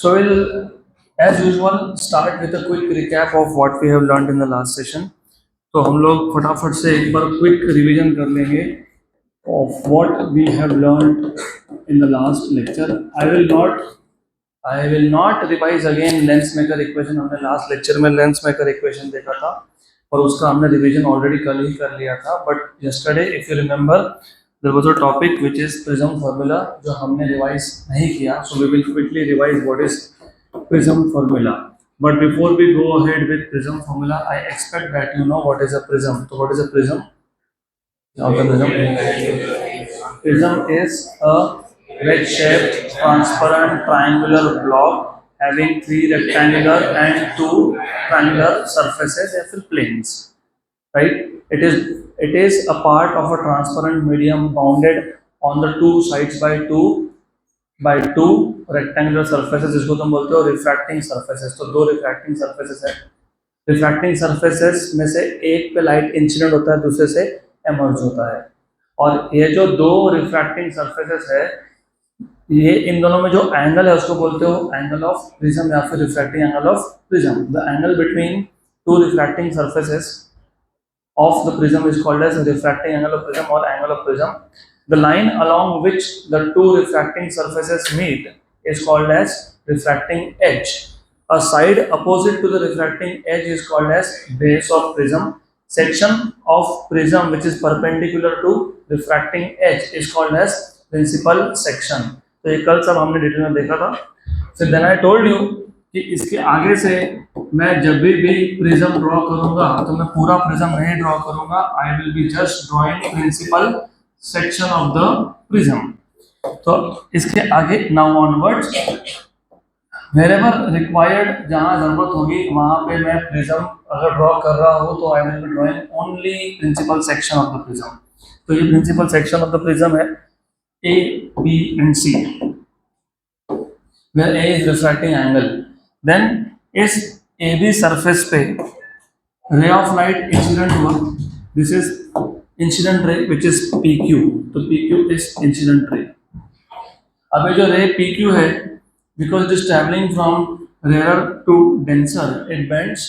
So we'll, as usual, start with a quick recap of what we have learned in the last session. तो हम लोग फटाफट से एक बार क्विक रिवीजन कर लेंगे of what we have learned in the last lecture. I will not revise again lens maker equation. हमने last lecture में लेंस मेकर इक्वेशन देखा था और उसका हमने रिवीजन ऑलरेडी कल ही कर लिया था. But yesterday if you remember there was a topic which is prism formula जो हमने रिवाइज नहीं किया. So we will quickly revise what is prism formula. But before we go ahead with prism formula, I expect that you know what is a prism. So what is a prism? Prism is a wedge-shaped, transparent, triangular block having 3 rectangular and 2 triangular surfaces as planes. Right? It is a part of a transparent medium bounded on the two sides by two rectangular surfaces, जिसको तुम बोलते हो refracting surfaces. तो दो refracting surfaces है. Refracting surfaces में से एक पे लाइट इंसिडेंट होता है, दूसरे से एमर्ज होता है. और ये जो दो रिफ्रैक्टिंग सर्फेसेस है, ये इन दोनों में जो एंगल है उसको बोलते हो एंगल ऑफ प्रिज्म या फिर refracting angle of prism. The angle between two refracting surfaces of the prism is called as refracting angle of prism or angle of prism. The line along which the two refracting surfaces meet is called as refracting edge. A side opposite to the refracting edge is called as base of prism. Section of prism which is perpendicular to refracting edge is called as principal section. तो ये कल सब हमने detail में देखा था. So then I told you कि इसके आगे से मैं जब भी प्रिज्म ड्रॉ करूंगा तो मैं पूरा प्रिज्म नहीं ड्रॉ करूंगा. I will be just drawing principal section of the prism. तो इसके आगे नाउ ऑनवर्ड्स वेरेवर रिक्वायर्ड, जहां जरूरत होगी वहां पे मैं प्रिज्म अगर ड्रॉ कर रहा हूं तो I will be drawing only principal section of the prism. तो ये principal section of the prism है A B and C, where A is refracting angle. Then इस AB surface पे ray of light incident हुआ. This is incident ray which is PQ. तो PQ is incident ray. अब ये जो ray PQ है, because it is traveling from rarer to denser, it bends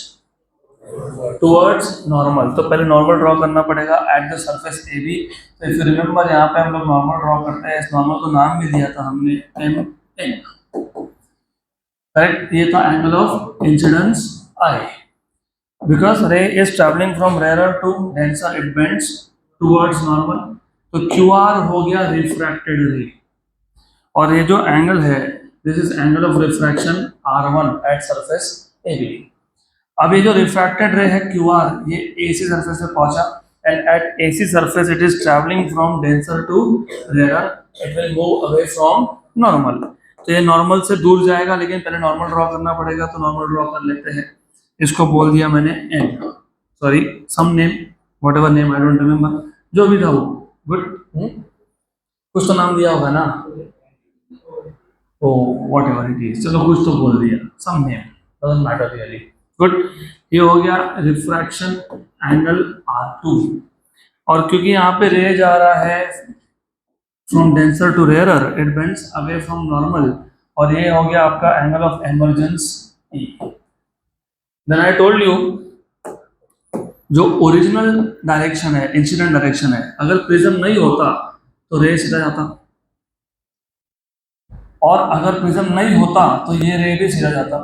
towards normal. तो पहले normal draw करना पड़ेगा at the surface AB. तो if you remember यहाँ पे हम लोग normal draw करते हैं. इस normal को नाम भी दिया था हमने MN. करेक्ट. ये था angle of incidence i. Because ray is travelling from rarer to denser, it bends towards normal. तो क्यू आर हो गया रिफ्रैक्टेड रे. और ये जो एंगल है this is angle of refraction R1 at surface AB. अब ये जो रिफ्रैक्टेड रे है क्यू आर, ये AC सरफेस पे पहुंचा and at AC surface it is travelling from denser to rarer. It will move away from normal. तो ये normal से दूर जाएगा, लेकिन पहले नॉर्मल ड्रॉ करना पड़ेगा. तो नॉर्मल ड्रॉ कर लेते हैं. इसको बोल दिया मैंने N, sorry some name, whatever name, I don't remember, जो भी था वो. गुड. कुछ तो नाम दिया होगा ना. Oh whatever it is, चलो कुछ तो बोल दिया, some name, doesn't matter really. Good. ये हो गया रिफ्रैक्शन एंगल R2. और क्योंकि यहाँ पे रे जा रहा है from denser to rarer, it bends away from normal. और ये हो गया आपका angle of emergence E. Then I told you जो ओरिजिनल डायरेक्शन है, इंसिडेंट डायरेक्शन है, अगर प्रिज्म नहीं होता तो रे सीधा जाता, और अगर प्रिज्म नहीं होता तो ये रे भी सीधा जाता.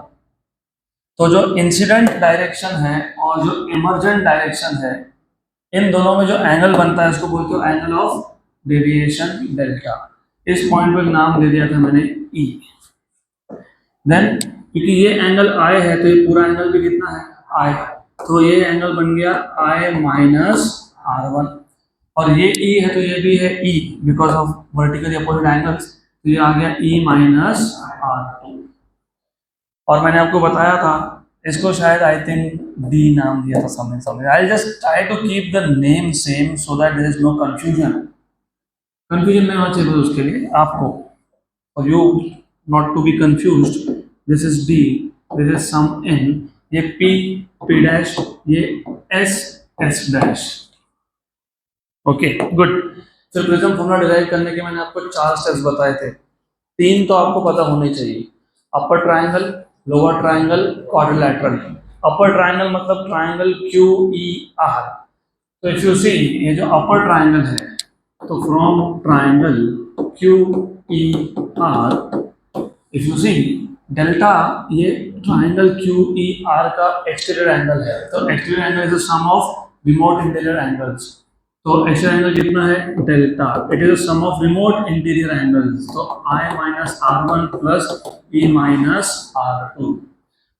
तो जो इंसिडेंट डायरेक्शन है और जो इमर्जेंट डायरेक्शन है, इन दोनों में जो एंगल बनता है उसको बोलते हो एंगल ऑफ डेविएशन डेल्टा. इस पॉइंट पर नाम दे दिया था मैंने E. देन क्योंकि ये एंगल I है तो ये पूरा एंगल भी कितना है I. तो ये एंगल बन गया I माइनस R1. और ये E है तो ये भी है E because of vertically opposite angles. तो ये आ गया E माइनस R2. और मैंने आपको बताया था इसको शायद आई थिंक D नाम दिया था something. I just try to keep the name same so that there is no confusion. Confusion नहीं होना चाहिए उसके लिए आपको, और you not to be confused. This is D, this is some N, ये P P डैश, ये S S dash. Okay good. फिर प्रिज्म फॉर्मूला डिराइव करने के मैंने आपको 4 स्टेप्स बताए थे. 3 तो आपको पता होने चाहिए. Upper triangle, lower triangle, quadrilateral. Upper triangle मतलब ट्राइंगल क्यू ई आर। तो इफ यू सी ये जो अपर ट्राइंगल है, तो from triangle Q E R, if you see delta, ये ट्राइंगल क्यू ई आर का एक्सटीरियर एंगल है। तो exterior angle is the sum of remote interior angles. तो एक्सटीरियर एंगल कितना है, delta, it is the sum of remote interior angles. तो आई minus r one plus e minus r two.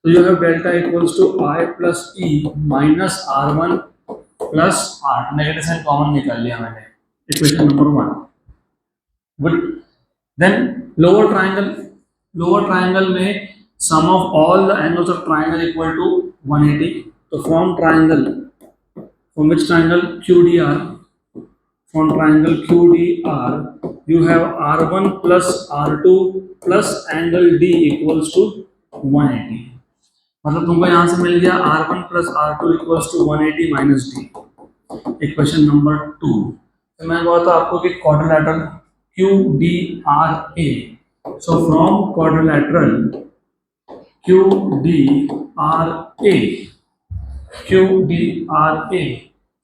तो you have delta equals to i plus e minus r one plus r, negative sign common निकाल लिया मैंने, equation number one. Good. Then lower triangle में sum of all the angles of triangle equal to 180। तो from which triangle QDR, from triangle QDR you have R1 plus R2 plus angle D equals to 180। मतलब तुमको यहाँ से मिल गया R1 plus R2 equals to 180 minus D। Equation number 2। तो मैं बोला था आपको कि quadrilateral QDRA, so from quadrilateral QDRA,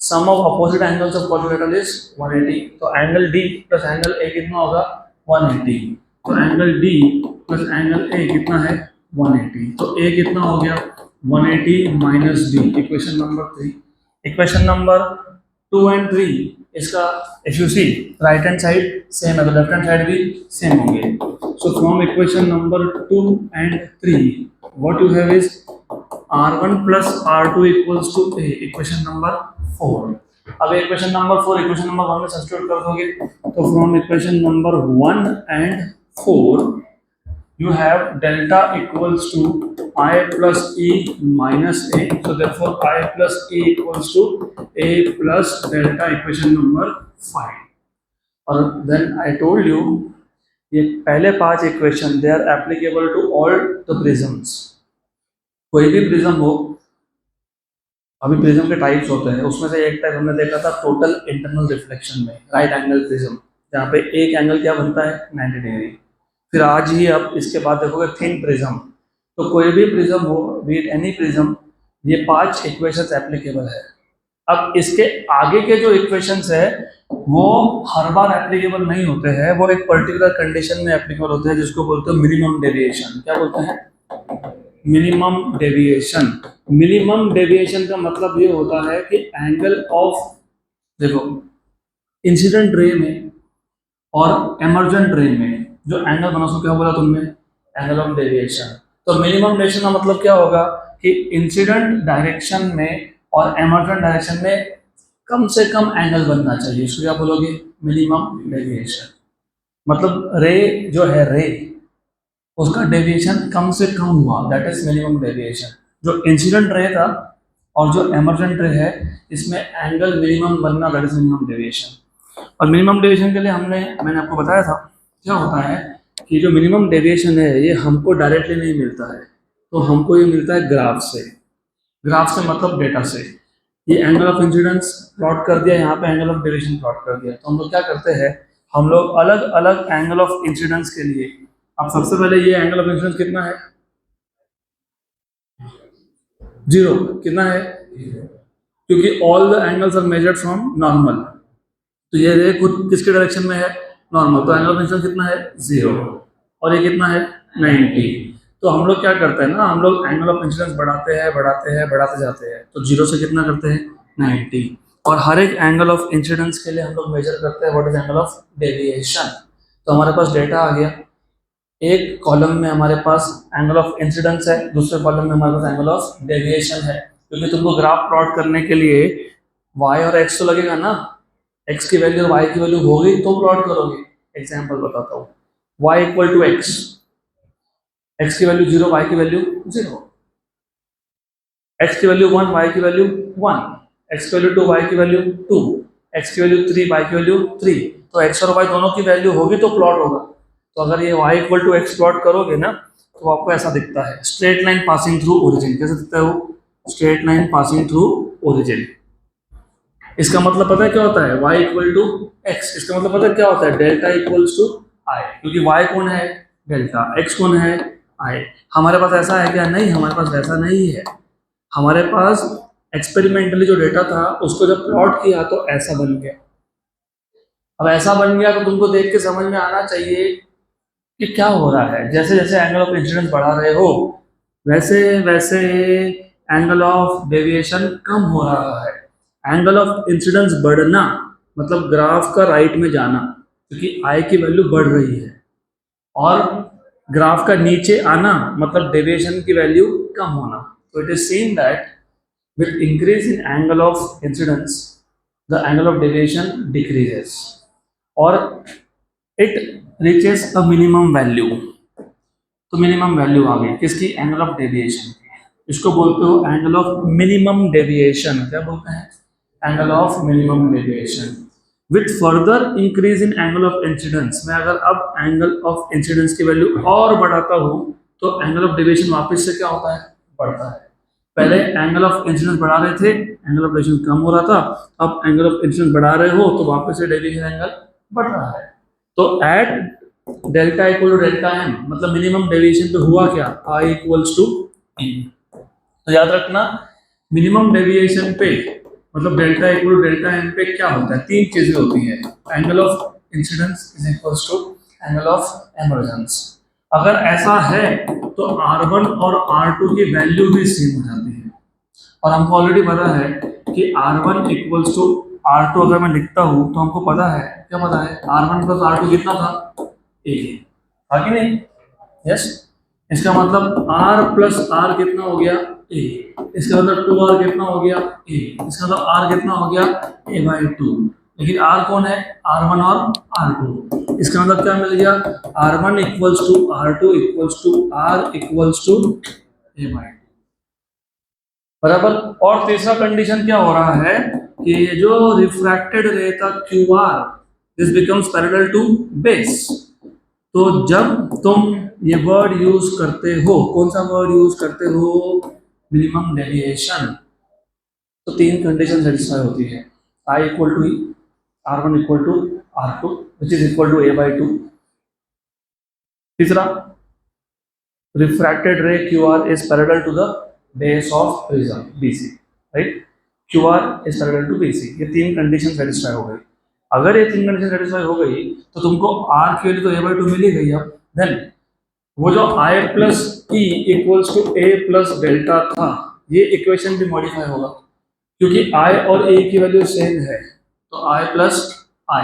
sum of opposite angles of quadrilateral is 180। तो angle D plus angle A कितना होगा, 180। तो angle D plus angle A कितना है, 180। तो A कितना हो गया, 180 minus D, equation number 3। Equation number 2 and 3, इसका if you see right hand side same है तो लेफ्ट हैंड साइड भी सेम होंगे। So from equation number 2 and 3 what you have is R1 plus R2 equals to A, equation number 4। अब equation number 4 equation number 1 में substitute कर दोगे, तो from equation number 1 and 4 you have delta equals to I plus E minus A, so therefore I plus E equals to A plus delta, equation number 5। और then I told you ये पहले 5 equation they are applicable to all the prisms। कोई भी prism हो, अभी prism के types होते हैं, उसमें से एक टाइप हमने देखा था टोटल इंटरनल रिफ्लेक्शन में, राइट एंगल प्रिज्म, जहाँ पे एक एंगल क्या बनता है, 90 डिग्री। फिर आज ही अब इसके बाद देखोगे थिन प्रिज्म। तो कोई भी प्रिज्म हो, बी इट एनी प्रिज्म, ये 5 इक्वेशंस एप्लीकेबल है। अब इसके आगे के जो इक्वेशंस है वो हर बार एप्लीकेबल नहीं होते हैं, वो एक पर्टिकुलर कंडीशन में एप्लीकेबल होते हैं, जिसको बोलते हैं मिनिमम डेविएशन। क्या बोलते हैं, मिनिमम डेविएशन। मिनिमम डेविएशन का मतलब ये होता है कि एंगल ऑफ, देखो इंसिडेंट रे में और एमर्जेंट रे में जो एंगल बना, उसको क्या बोला तुमने, एंगल ऑफ डेविएशन। तो मिनिमम डेविएशन का मतलब क्या होगा कि इंसिडेंट डायरेक्शन में और एमर्जेंट डायरेक्शन में कम से कम एंगल बनना चाहिए, इसको क्या बोलोगे, मिनिमम डेविएशन। मतलब रे जो है, रे उसका डेविएशन कम से कम हुआ, दैट इज मिनिमम डेविएशन। जो इंसिडेंट रे था और जो एमर्जेंट रे है, इसमें एंगल मिनिमम बनना, दैट इज मिनिमम डेविएशन। और मिनिमम डेविएशन के लिए मैंने आपको बताया था क्या होता है कि जो मिनिमम डेविएशन है ये हमको डायरेक्टली नहीं मिलता है, तो हमको ये मिलता है ग्राफ से। ग्राफ से मतलब डेटा से। ये एंगल ऑफ इंसिडेंस प्लॉट कर दिया, यहाँ पे एंगल ऑफ डेविएशन प्लॉट कर दिया। तो हम लोग क्या करते हैं, हम लोग अलग अलग एंगल ऑफ इंसिडेंस के लिए, अब सबसे पहले ये एंगल ऑफ इंसिडेंस कितना है, 0। कितना है, क्योंकि all the angles are measured from normal. तो ये रे खुद किसके डायरेक्शन में है, नॉर्मल। तो एंगल ऑफ इंसिडेंस कितना है, 0। और ये कितना है, 90। तो हम लोग क्या करते हैं ना, हम लोग एंगल ऑफ इंसिडेंस बढ़ाते जाते हैं। तो 0 से कितना करते हैं, 90। और हर एक एंगल ऑफ इंसिडेंस के लिए हम लोग मेजर करते हैं what is angle of deviation. तो हमारे पास डेटा आ गया, एक कॉलम में हमारे पास एंगल ऑफ इंसिडेंस है, दूसरे कॉलम में हमारे पास एंगल ऑफ डेविएशन है। क्योंकि तुमको ग्राफ प्लॉट करने के लिए y और x तो लगेगा ना, x की वैल्यू और y की वैल्यू होगी तो प्लॉट करोगे। एग्जांपल बताता हूँ, y equal to x, x की वैल्यू 0, y की वैल्यू 0, x की वैल्यू 1, y की वैल्यू 1, x की वैल्यू 2, y की वैल्यू 2, x की वैल्यू 3, y की वैल्यू 3। तो x और y दोनों की वैल्यू होगी तो प्लॉट होगा। तो अगर ये y equal to X plot करोगे ना, तो आपको ऐसा दिखता है, straight line passing through origin. कैसे दिखता है वो, straight line passing through origin. इसका मतलब पता है क्या होता है, y इक्वल टू एक्स। इसका मतलब पता है क्या होता है, डेल्टा इक्वल्स टू आई। क्योंकि y कौन है, डेल्टा, x कौन है, आए। हमारे पास ऐसा है क्या? नहीं, हमारे पास वैसा नहीं है। हमारे पास एक्सपेरिमेंटली जो डेटा था उसको जब प्लॉट किया तो ऐसा बन गया। अब ऐसा बन गया तो तुमको देख के समझ में आना चाहिए कि क्या हो रहा है। जैसे जैसे एंगल ऑफ इंसिडेंस बढ़ा रहे हो वैसे वैसे एंगल ऑफ डेविएशन कम हो रहा है। एंगल ऑफ इंसिडेंस बढ़ना मतलब ग्राफ का राइट में जाना, क्योंकि आई की वैल्यू बढ़ रही है, और ग्राफ का नीचे आना मतलब डेविएशन की वैल्यू कम होना। तो it is seen that with increase in angle of incidence the angle of deviation decreases or it reaches a minimum value। तो मिनिमम वैल्यू आ गई किसकी? एंगल ऑफ डेविएशन की। इसको बोलते हो एंगल ऑफ मिनिमम डेविएशन। क्या बोलते हैं? Angle of minimum deviation. With further increase in angle of incidence, मैं अगर अब एंगल ऑफ इंसिडेंस की वैल्यू और बढ़ाता हूँ तो एंगल ऑफ डेविएशन वापस से क्या होता है? बढ़ता है। पहले एंगल ऑफ इंसिडेंस बढ़ा रहे थे, एंगल ऑफ डेविएशन कम हो रहा था। अब एंगल ऑफ इंसिडेंस बढ़ा रहे हो तो वापस से डेविएशन एंगल बढ़ रहा है। तो at delta equal to delta M मतलब मिनिमम डेविएशन पे हुआ क्या? I equals to E. तो याद रखना मिनिमम डेविएशन पे मतलब delta equal to delta M पे क्या होता है? तीन चीजें होती है। Angle of incidence is equals to angle of emergence. अगर ऐसा है तो R1 और R2 की वैल्यू भी सेम हो जाती है। और हमको ऑलरेडी पता है कि R1 इक्वल्स टू R2 अगर मैं लिखता हूँ तो हमको पता है, क्या पता है? R1 प्लस R2 कितना था? ए। था कि नहीं? यस। इसका मतलब R प्लस R कितना हो गया? ए। इसका मतलब 2R कितना हो गया? ए। इसका मतलब R कितना हो गया? A/2। लेकिन R कौन है? R1 और R2। इसका मतलब क्या मिल गया? R1 equals to R2 equals to R equals to A/2 बराबर। और तीसरा कंडीशन क्या हो रहा है कि जो रिफ्रैक्टेड रे था QR this becomes parallel to base. तो जब तुम ये वर्ड यूज करते हो, कौन सा वर्ड यूज करते हो? Minimum deviation. तो तीन कंडीशन सेटिस्फाई होती है। I equal to e, R1 equal to R2 which is equal to A/2। तीसरा, refracted ray QR is parallel to the base of prism BC, right? QR is parallel to BC। ये तीन condition satisfy हो गई। अगर ये तीन condition satisfy हो गई तो तुमको R की वैल्यू तो A/2 मिल ही गई। अब देन वो जो I plus E equals to A plus delta था, ये इक्वेशन भी मॉडिफाई होगा क्योंकि I और A की वैल्यू सेम है। तो I plus I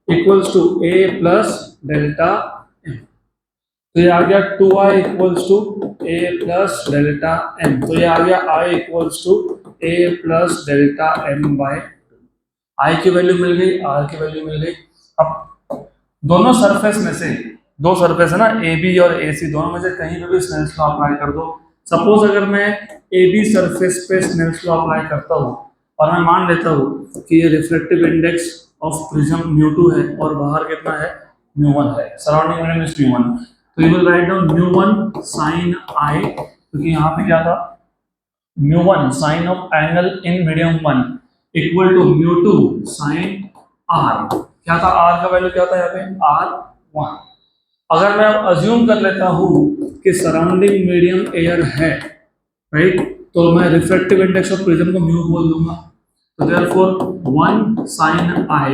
equals to A plus delta M। तो ये आ गया 2i equals to a plus delta m। तो ये आ गया i equals to a plus delta m by i की वैल्यू मिल गई, r की वैल्यू मिल गई। अब दोनों सरफेस में से, दो सरफेस है ना ए बी और ए सी, दोनों में से कहीं पे भी स्नेल्स लॉ अप्लाई कर दो। सपोज अगर मैं ए बी सरफेस पे स्नेल्स लॉ अप्लाई करता हूँ और मैं मान लेता हूँ कि ये रिफ्लेक्टिव इंडेक्स ऑफ प्रिज्म μ2 है और बाहर कितना है? μ1 है। Surrounding medium is μ1। तो you will write down μ1 sin i, क्योंकि यहाँ पे क्या था? μ1 sine of angle in medium 1 equal to μ2 sin r। क्या था? r का वैल्यू क्या था यहाँ पे? r1। अगर मैं अज्यूम कर लेता हूँ कि सराउंडिंग मीडियम एयर है, राइट, तो मैं रिफ्लेक्टिव इंडेक्स ऑफ प्रिज्म को म्यू बोल दूंगा। तो therefore 1 sin i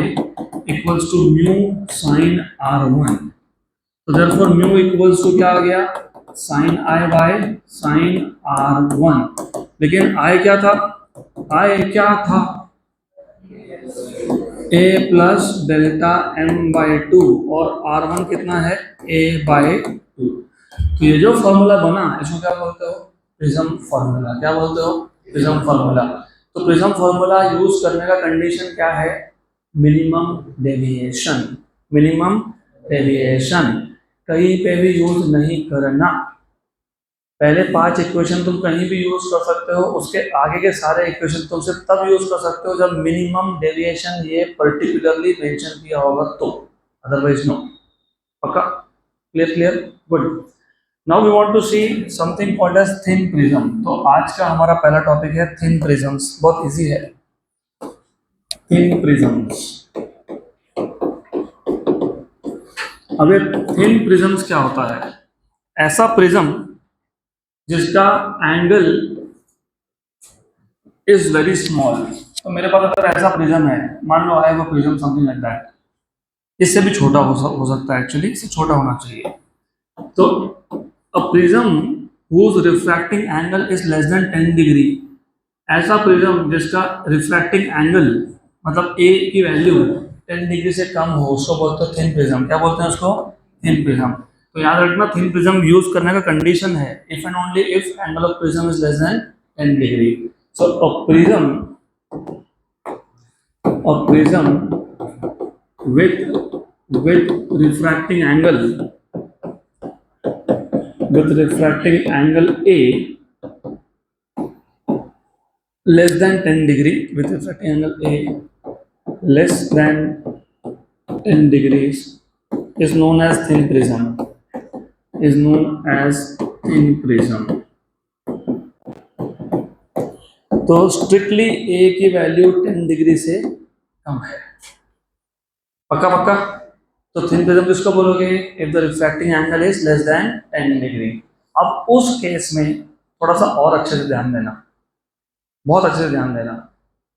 equals to mu sin r1। तो therefore mu इक्वल्स टू क्या आ गया? sin i by sin r1। लेकिन i क्या था? i क्या था? a plus delta m by 2 और r1 कितना है? a/2। तो ये जो फॉर्मूला बना इसको क्या बोलते हो? Prism formula. क्या बोलते हो? Prism formula. तो प्रिज्म फॉर्मूला यूज करने का कंडीशन क्या है? Minimum deviation. मिनिमम डेविएशन कहीं पे भी यूज नहीं करना। पहले 5 इक्वेशन तुम कहीं भी यूज कर सकते हो, उसके आगे के सारे इक्वेशन तुम सिर्फ तब यूज कर सकते हो जब मिनिमम डेविएशन ये पर्टिकुलरली मेंशन किया होगा तो, अदरवाइज नो। पक्का? Clear clear, good. Now we want to see something called as thin prism. तो आज का हमारा पहला टॉपिक है थिन प्रिज्म्स। बहुत इजी है। Thin prisms. अब ये थिन प्रिज्म्स क्या होता है? ऐसा प्रिज्म जिसका एंगल इज वेरी स्मॉल। तो मेरे पास अगर ऐसा प्रिज्म है, मान लो I have a prism something like that, इससे भी छोटा हो सकता है, एक्चुअली इससे छोटा होना चाहिए। तो a prism whose refracting angle is less than 10 degree, ऐसा प्रिज्म जिसका रिफ्रैक्टिंग एंगल मतलब ए की वैल्यू 10 डिग्री से कम हो, उसको बोलते हैं थिन प्रिज्म। क्या बोलते हैं उसको? Thin prism. तो याद रखना, थिन प्रिज्म यूज करने का कंडीशन है if and only if angle of prism is less than 10 degree. So a prism with refracting angle A less than 10 degree, with refracting angle A less than 10 degrees is known as thin prism, is known as thin prism। तो strictly A की value 10 degree से कम है। पक्का पक्का। तो thin prism किसको बोलोगे? If the refracting angle is less than 10 degree. अब उस केस में थोड़ा सा और अच्छे से ध्यान देना, बहुत अच्छे से ध्यान देना।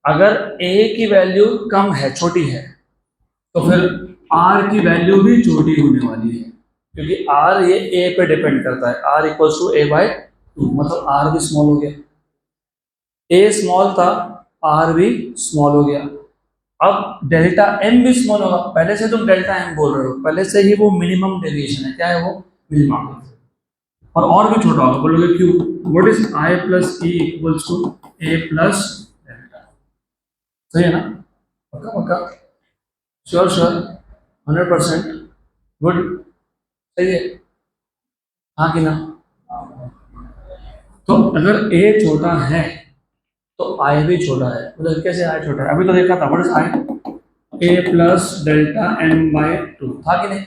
अगर a की वैल्यू कम है, छोटी है, तो फिर r की वैल्यू भी छोटी होने वाली है, क्योंकि r ये a पे डिपेंड करता है। r इक्वल्स टू a/2, मतलब r भी स्मॉल हो गया। a स्मॉल था, r भी स्मॉल हो गया। अब डेल्टा m भी स्मॉल होगा। पहले से तुम डेल्टा m बोल रहे हो, पहले से ही वो मिनिमम डेविएशन है। क्या है वो? मिनिमम। और भी छोटा होगा, बोलोगे क्यों? What is i plus e equals to a plus delta. सही है ना? पक्का पक्का, श्योर श्योर, 100%, गुड, सही है, हाँ कि ना? तो अगर a छोटा है तो i भी छोटा है। मतलब कैसे i छोटा है? अभी तो देखा था, what is i? a plus delta m by 2 था कि नहीं?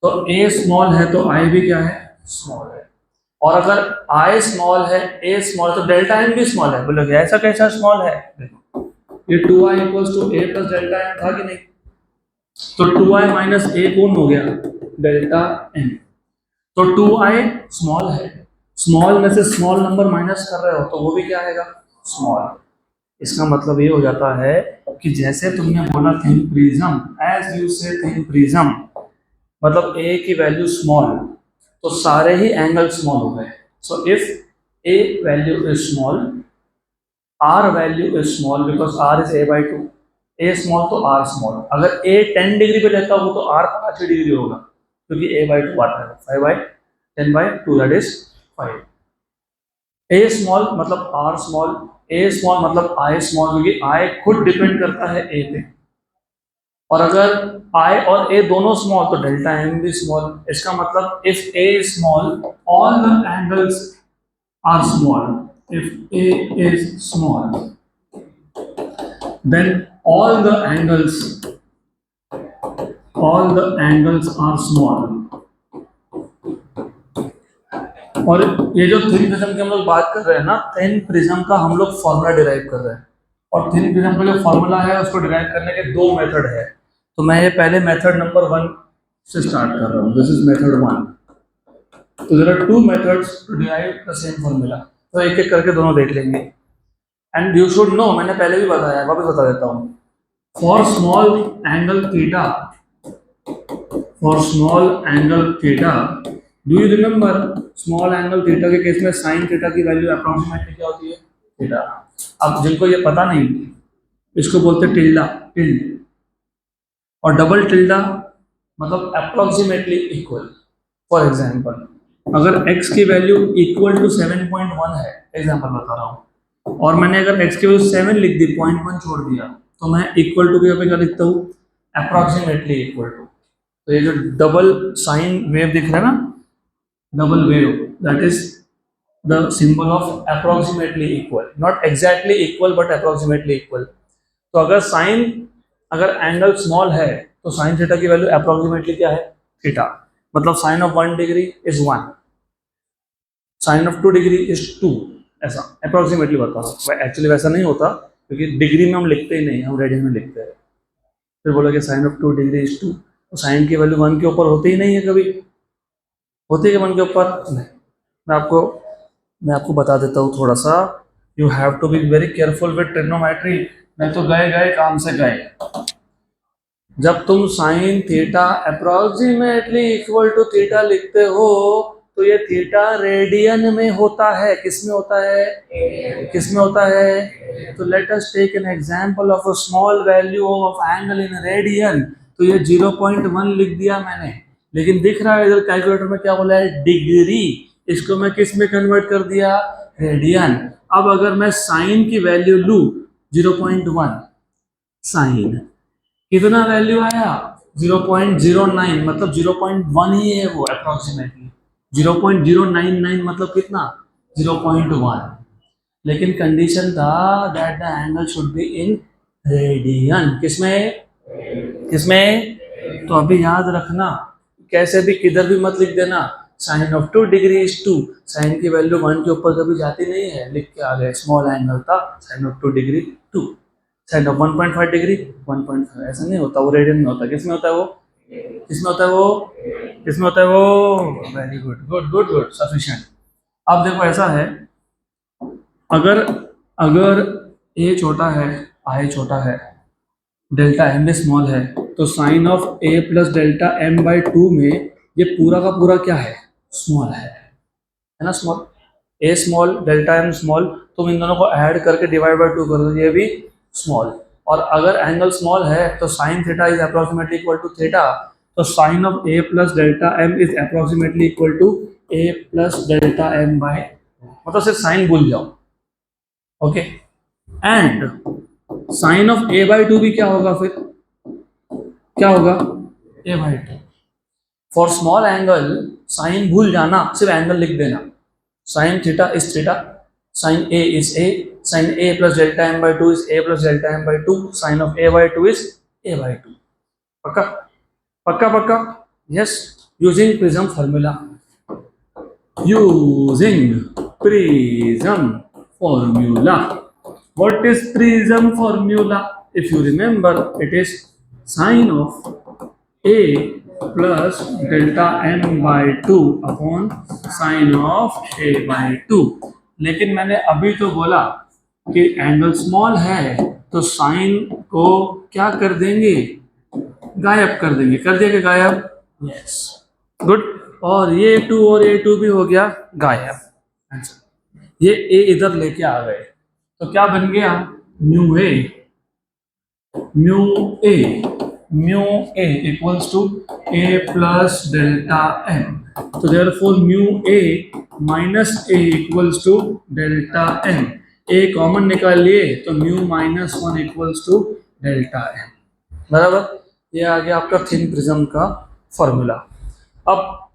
तो a स्मॉल है तो i भी क्या है? स्मॉल है। और अगर i स्मॉल है, a स्मॉल, तो डेल्टा m भी स्मॉल है। बोलोगे ऐसा कैसा स्मॉल है? देखो, ये 2i equals to a plus delta m था कि नहीं? तो 2i माइनस a कौन हो गया? Delta m। तो 2i स्मॉल है, स्मॉल में से स्मॉल नंबर माइनस कर रहे हो तो वो भी क्या आएगा? स्मॉल। इसका मतलब ये हो जाता है कि जैसे तुमने बोला थिन प्रिज्म, एज यू से थिन प्रिज्म, मतलब a की वैल्यू स्मॉल, तो सारे ही एंगल स्मॉल हो गए। So if a value is small, r value is small because r is a/2। a small तो r स्मॉल। अगर a 10 डिग्री पे लेता हूँ तो r 5 डिग्री होगा, क्योंकि a/2 आता है। 5/10/2 दैट इज 5। a स्मॉल मतलब r स्मॉल, a स्मॉल मतलब i स्मॉल, क्योंकि i खुद डिपेंड करता है a पे। और अगर i और a दोनों स्मॉल तो डेल्टा m भी स्मॉल। इसका मतलब if a small, all the angles are small. If a is small, then all the angles are small। और ये जो थिन प्रिज्म की हम लोग बात कर रहे हैं ना, थिन प्रिज्म का हम लोग फॉर्मूला डिराइव कर रहे हैं। और थिन प्रिज्म का जो फॉर्मूला है उसको डिराइव करने के दो मेथड है। तो मैं ये पहले मेथड नंबर 1 से स्टार्ट कर रहा हूँ। This is method 1। तो there are two methods to derive the same formula. तो एक एक करके दोनों देख लेंगे। एंड यू शुड नो, मैंने पहले भी बताया, वापस बता देता हूँ। For small angle theta, do you remember small angle theta के केस में साइन थीटा की वैल्यू अप्रोक्सीमेटली क्या होती है? थीटा। अब जिनको ये पता नहीं, इसको बोलते टिल्डा, टिल्ड। और डबल टिल्डा मतलब अप्रोक्सीमेटली इक्वल। फॉर एग्जांपल, अगर x की वैल्यू इक्वल टू 7.1 है, एग्जांपल बता रहा हूँ, और मैंने अगर x की वैल्यू 7 लिख दी, 0.1 छोड़ दिया, तो मैं इक्वल टू के पे क्या लिखता हूँ? Approximately equal to. तो ये जो डबल साइन वेव दिख रहा है ना, double wave, that is the symbol of approximately equal, not exactly equal but approximately equal. तो अगर एंगल स्मॉल है तो साइन थीटा की वैल्यू अप्रोक्सीमेटली क्या है? थीटा। मतलब sine of 1 degree is 1, sine of 2 degree is 2। ऐसा अप्रोक्सीमेटली बता रहा हूँ। एक्चुअली वैसा नहीं होता, क्योंकि डिग्री में हम लिखते ही नहीं, हम रेडियन में लिखते हैं। फिर बोलोगे साइन ऑफ 2 डिग्री इज 2, तो साइन की वैल्यू 1 के ऊपर होती ही नहीं है कभी। होती है कि मन के ऊपर नहीं। मैं आपको बता देता हूँ थोड़ा सा। You have to be very careful with trigonometry, नहीं तो गए गए काम से गए। जब तुम sine theta approximately equal to theta लिखते हो तो ये थीटा रेडियन में होता है। किस में होता है? किस में होता है? तो let us take an example of a small value of angle in radian. तो ये 0.1 लिख दिया मैंने, लेकिन दिख रहा है इधर कैलकुलेटर में क्या बोला है? डिग्री। इसको मैं किस में कन्वर्ट कर दिया? रेडियन। अब अगर मैं साइन की वैल्यू लू 0.1, साइन कितना वैल्यू आया? 0.09, मतलब 0.1 ही है वो अप्रोक्सीमेटली। 0.099 मतलब कितना? 0.1। लेकिन कंडीशन था that the angle should be in radian. किसमें? किसमें? तो अभी याद रखना, कैसे भी किधर भी मत लिख देना sine of 2 degree is 2। Sine की वैल्यू 1 के ऊपर कभी जाती नहीं है, लिख के आ गए स्मॉल एंगल था sine of 2 degree 2। Sine of 1.5 degree 1.5। ऐसा नहीं होता, वो रेडियन में होता है। किसमें होता है वो? किसमें होता है वो? किसमें होता है वो? Very good, good good good, sufficient. अब देखो ऐसा है, अगर अगर ए छोटा है, आई छोटा है, डेल्टा एम भी स्मॉल है, तो sine of A plus delta M by 2 में ये पूरा का पूरा क्या है? स्मॉल है ना? स्मॉल। ए स्मॉल डेल्टा एम स्मॉल, तुम इन दोनों को ऐड करके डिवाइड बाय 2 कर दो, ये भी स्मॉल। और अगर एंगल स्मॉल है तो sine theta is approximately equal to theta, तो sine of A plus delta M is approximately equal to A plus delta M by, मतलब सिर्फ साइन भूल जाओ। Okay, and sine of A by 2 भी क्या होगा फिर? क्या होगा? A by 2। For small angle sine भूल जाना, सिर्फ एंगल लिख देना। Sine theta is theta, sine A is A, sine A plus delta M by 2 is A plus delta M by 2, sine of A by 2 is A by 2। पक्का? पक्का पक्का? Yes. Using prism formula, using prism formula. What is prism formula? If you remember, it is sine of A plus delta m by 2 upon sine of A by 2। लेकिन मैंने अभी तो बोला कि angle small है तो साइन को क्या कर देंगे? गायब कर देंगे। कर दिया कि गायब? Yes, good. और ये 2 और ये 2 भी हो गया गायब। ये ए इधर लेके आ गए तो क्या बन गया? Mu A, mu A, mu A equals to A plus delta M. तो therefore mu A minus A equals to delta M. A common निकाल लिए तो mu minus 1 equals to delta M. बराबर? ये आ गया आपका थिन प्रिज्म का फॉर्मूला। अब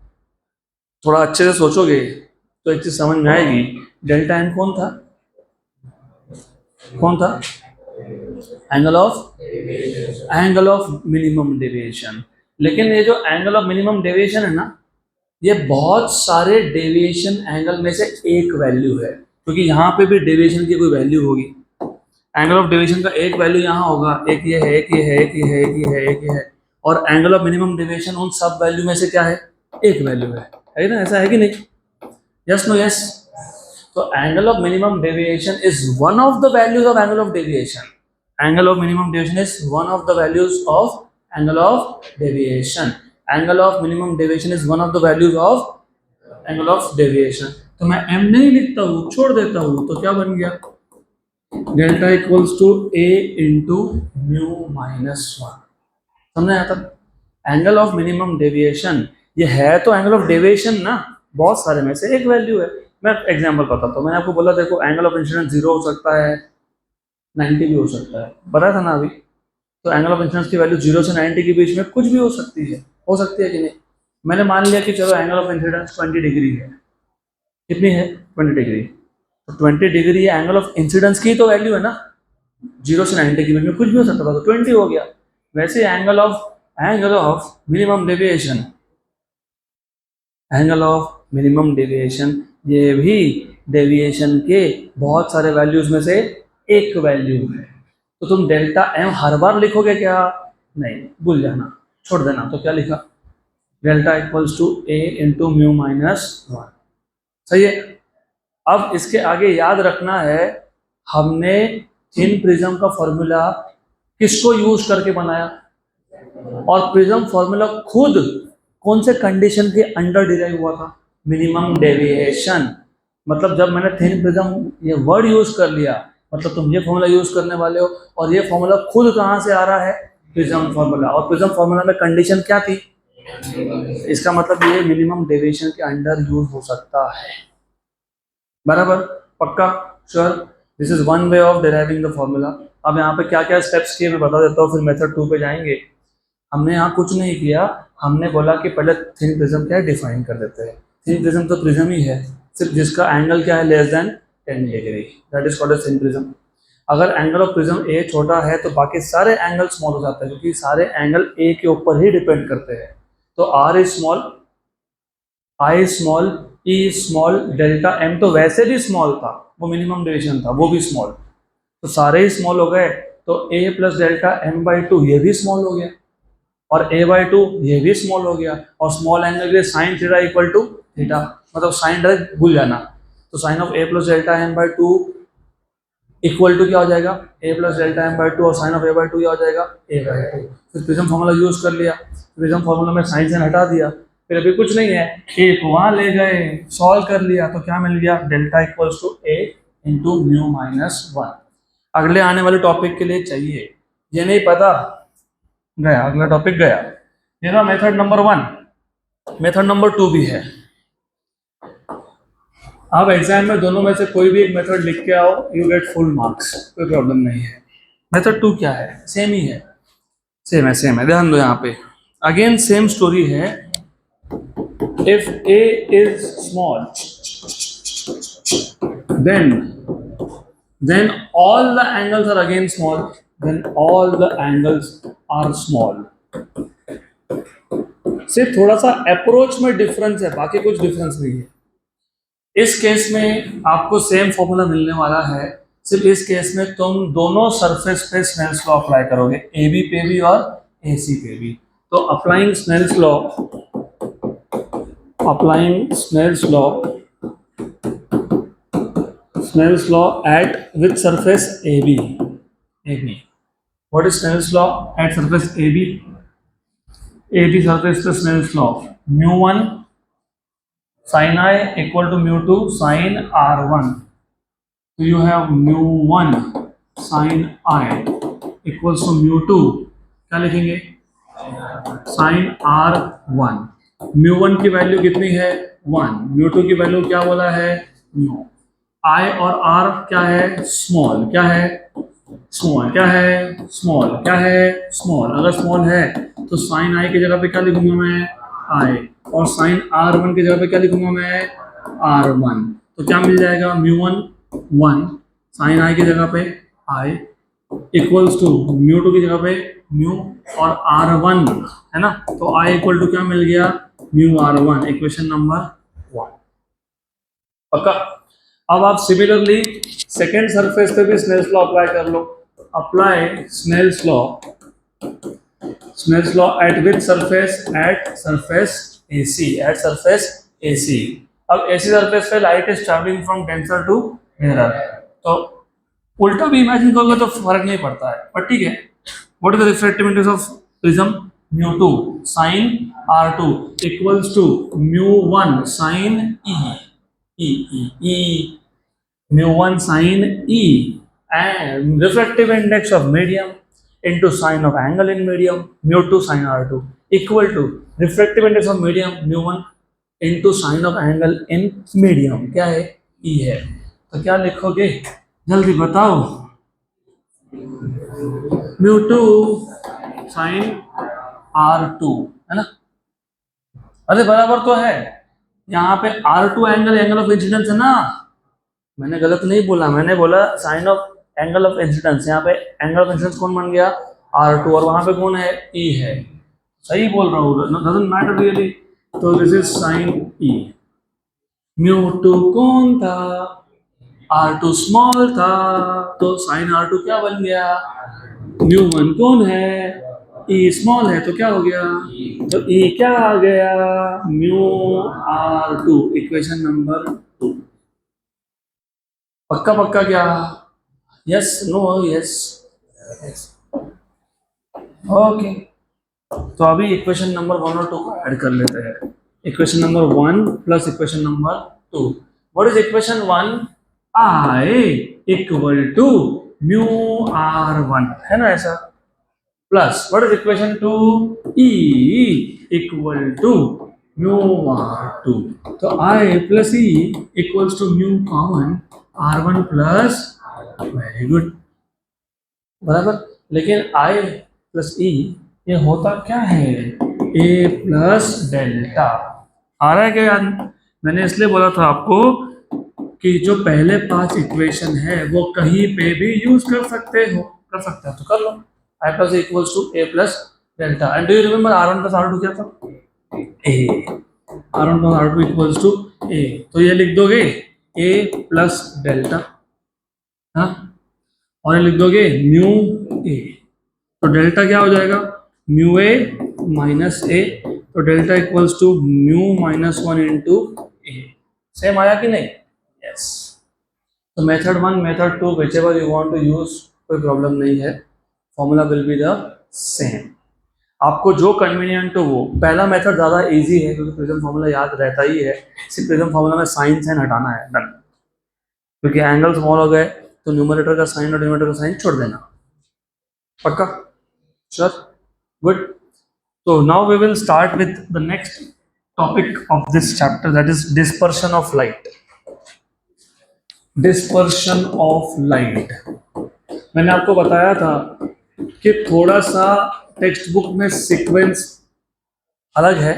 थोड़ा अच्छे से सोचोगे तो एक चीज समझ में आएगी। डेल्टा एम कौन था? कौन था? Angle of minimum deviation. लेकिन ये जो एंगल ऑफ मिनिमम डेविएशन है ना, ये बहुत सारे डेविएशन एंगल में से एक वैल्यू है, क्योंकि यहाँ पे भी डेविएशन की कोई वैल्यू होगी। एंगल ऑफ डेविएशन का एक वैल्यू यहाँ होगा, एक ये है, एक ये है, एक ये है, एक ये है, एक ये है। और एंगल ऑफ मिनिमम डेविएशन उन सब वैल्यू में से क्या है? एक वैल्यू है ना? ऐसा है कि नहीं? Yes no yes? So angle of minimum deviation is one of the values of angle of deviation. Angle of minimum deviation is one of the values of angle of deviation. Angle of minimum deviation is one of the values of angle of deviation. तो मैं m नहीं लिखता हूँ, छोड़ देता हूँ, तो क्या बन गया? Delta equals to a into mu minus 1। समझ आया? तब एंगल ऑफ मिनिमम डेविएशन ये है तो एंगल ऑफ डेविएशन ना, बहुत सारे में से एक वैल्यू है। मैं एग्जांपल बताता हूँ। मैंने आपको बोला देखो एंगल ऑफ इंसिडेंस 0 हो सकता है, 90 भी हो सकता है, बताया था ना अभी। तो एंगल ऑफ इंसिडेंस की वैल्यू 0 से 90 के बीच में कुछ भी हो सकती है कि नहीं? मैंने मान लिया कि चलो एंगल ऑफ इंसिडेंस 20 डिग्री है। कितनी है? 20 डिग्री। तो 20 डिग्री एंगल ऑफ इंसिडेंस की तो वैल्यू है ना, 0 से 90 के बीच में कुछ भी हो सकता था, तो 20 हो गया। वैसे angle of minimum deviation, angle of minimum deviation ये भी डेविएशन के बहुत सारे वैल्यूज में से एक वैल्यू है। तो तुम डेल्टा एम हर बार लिखोगे क्या? नहीं, भूल जाना, छोड़ देना। तो क्या लिखा? Delta equals to A into mu minus one. सही है। अब इसके आगे याद रखना है, हमने थिन प्रिज्म का फॉर्मूला किसको यूज करके बनाया, और प्रिज्म फॉर्मूला खुद कौन से कंडीशन के अंडर डिराइव हुआ था, मिनिमम डेविएशन। मतलब जब मैंने थिन प्रिज्म ये वर्ड यूज कर लिया, मतलब तुम ये फॉर्मूला यूज करने वाले हो, और ये फॉर्मूला खुद कहाँ से आ रहा है, प्रिज्म फॉर्मूला, और प्रिज्म फॉर्मूला में कंडीशन क्या थी, इसका मतलब ये मिनिमम डेविएशन के अंडर यूज हो सकता है। बराबर, पक्का, sure. This is one way of deriving the formula. अब यहाँ पे क्या क्या स्टेप्स किए मैं बता देता हूँ, फिर मेथड 2 पे जाएंगे। हमने यहाँ कुछ नहीं किया, हमने बोला कि पहले थिन प्रिज्म क्या है डिफाइन कर देते हैं। थिन प्रिज्म तो प्रिज्म ही है, सिर्फ जिसका एंगल क्या है less than 10 degree, that is called as thin prism. अगर एंगल ऑफ प्रिज्म ए छोटा है तो बाकी सारे एंगल स्मॉल हो जाते हैं, क्योंकि सारे एंगल ए के ऊपर ही डिपेंड करते हैं। तो R is small, I small, E small, delta M तो वैसे भी स्मॉल था, वो मिनिमम डेविएशन था, वो भी स्मॉल, तो सारे ही स्मॉल हो गए। तो ए प्लस डेल्टा एम बाई 2 ये भी स्मॉल हो गया, और a बाई 2 ये भी स्मॉल हो गया, और स्मॉल एंगल के लिए sine theta equal to theta, मतलब साइन डायरेक्ट भूल जाना। तो sine of a plus delta M by 2 equal to क्या हो जाएगा, a plus delta M by 2, और साइन ऑफ a बाई 2 क्या हो जाएगा, a बाई 2। फिर प्रिज्म फॉर्मूला यूज कर लिया, प्रिज्म फॉर्मूला में साइन से हटा दिया, फिर अभी कुछ नहीं है, a को वहाँ ले गए, सॉल्व कर लिया, तो क्या मिल गया, delta equals to a into mu minus one. अगले आने वाले टॉपिक के लिए चाहिए, ये नहीं पता, गया अगला टॉपिक गया। ये था मेथड नंबर 1, मेथड नंबर 2 भी है। आप एग्जाम में दोनों में से कोई भी एक मेथड लिख के आओ, यू गेट फुल मार्क्स, कोई प्रॉब्लम नहीं है। मेथड 2 क्या है, सेम ही है, सेम है, ध्यान दो यहाँ पे, अगेन सेम स्टोरी है। If A is small then all the angles are again small, then all the angles are small। सिर्फ थोड़ा सा अप्रोच में डिफरेंस है, बाकी कुछ डिफरेंस नहीं है। इस केस में आपको सेम फॉर्मूला मिलने वाला है, सिर्फ इस केस में तुम दोनों सरफेस पे स्नेल्स लॉ अप्लाई करोगे, ए बी पे भी और ए सी पे भी। तो applying Snell's law at which surface AB? What is Snell's law at surface AB? AB surface पे Snell's law, mu1 sin I equal to mu2 sin R1। So you have mu1 sin I equals to mu2, क्या लिखेंगे, sin R1। mu1 की value कितनी है, 1, mu2 की value क्या बोला है, mu। I और R क्या है, स्मॉल, क्या है, स्मॉल, क्या है, स्मॉल, क्या है, स्मॉल। अगर स्मॉल है तो साइन I की जगह पे क्या लिखूंगा मैं, I, और साइन R1 की जगह पे क्या लिखूंगा मैं, R1। तो क्या मिल जाएगा, mu1 1, साइन I की जगह पे I इक्वल्स टू mu2 की जगह पे mu, और R1 है ना, तो I इक्वल टू क्या मिल गया, mu R1, इक्वेशन नंबर 1। पक्का। अब आप सिमिलरली सेकेंड सरफेस पे भी स्नेल्स लॉ अप्लाई कर लो। Apply Snell's law at which surface, at surface AC। अब AC सरफेस पे light is travelling from denser to nearer, तो उल्टा भी इमेजिन करोगे तो फर्क नहीं पड़ता है, पर ठीक है। What is the refractive index of prism, mu2 sin R2 equals to mu1 sin E, mu1 sin E, and refractive index of medium into sine of angle in medium, mu2 sin R2 equal to refractive index of medium mu1 into sine of angle in medium, क्या है, E है। तो क्या लिखोगे, जल्दी बताओ, mu2 sin R2 है ना, अरे बराबर तो है, यहाँ पे R2 एंगल ऑफ इंसिडेंस है ना, मैंने गलत नहीं बोला, मैंने बोला sine of angle of incidence, यहाँ पे एंगल ऑफ इंसिडेंस कौन बन गया, R2, और वहां पे कौन है, E है। सही बोल रहा हूँ, डजंट मैटर रियली। तो this is sine E। mu2 कौन था, R2 स्मॉल था, तो साइन R2 क्या बन गया, mu1 कौन है, ई स्मॉल है तो क्या हो गया, तो ई क्या आ गया, mu R two, equation number 2। पक्का पक्का क्या, यस नो यस, ओके। तो अभी इक्वेशन नंबर 1 और 2 को ऐड कर लेते हैं। Equation number 1 plus equation number 2। What is equation 1? I equal to mu R 1, है ना ऐसा। Plus what is equation 2? E equal to mu R 2। तो I plus E equals to mu common R 1 plus, very good, बराबर। लेकिन आई plus ई ये होता क्या है, ए प्लस डेल्टा। आ रहा है क्या याद? मैंने इसलिए बोला था आपको कि जो पहले 5 इक्वेशन है वो कहीं पे भी यूज कर सकते हो, कर सकते हो तो कर लो। I plus equals to A plus delta, and do you remember R one plus R two क्या था, A. R one plus R two equals to A, तो ये लिख दोगे ए प्लस डेल्टा, हाँ, और ये लिख दोगे म्यू ए। तो डेल्टा क्या हो जाएगा, म्यू ए माइनस ए, तो delta equals to mu minus 1 into A. Same आया कि नहीं, यस। तो मेथड 1 मेथड 2 विच एवर यू वांट टू यूज, कोई प्रॉब्लम नहीं है, formula will be the same. आपको जो कन्वीनियंट हो वो, पहला मेथड ज़्यादा इजी है क्योंकि प्रिज्म फॉर्मूला याद रहता ही है, सिर्फ प्रिज्म फॉर्मूला में साइन साइन हटाना है, डन। क्योंकि एंगल स्मॉल हो गए तो न्यूमरेटर का साइन और डिनोमिनेटर का साइन छोड़ देना, पक्का, sure, good. So now we will start with the next topic of this chapter, that is dispersion of light. Dispersion of light. मैंने आपको बताया था कि थोड़ा सा टेक्स्ट बुक में सीक्वेंस अलग है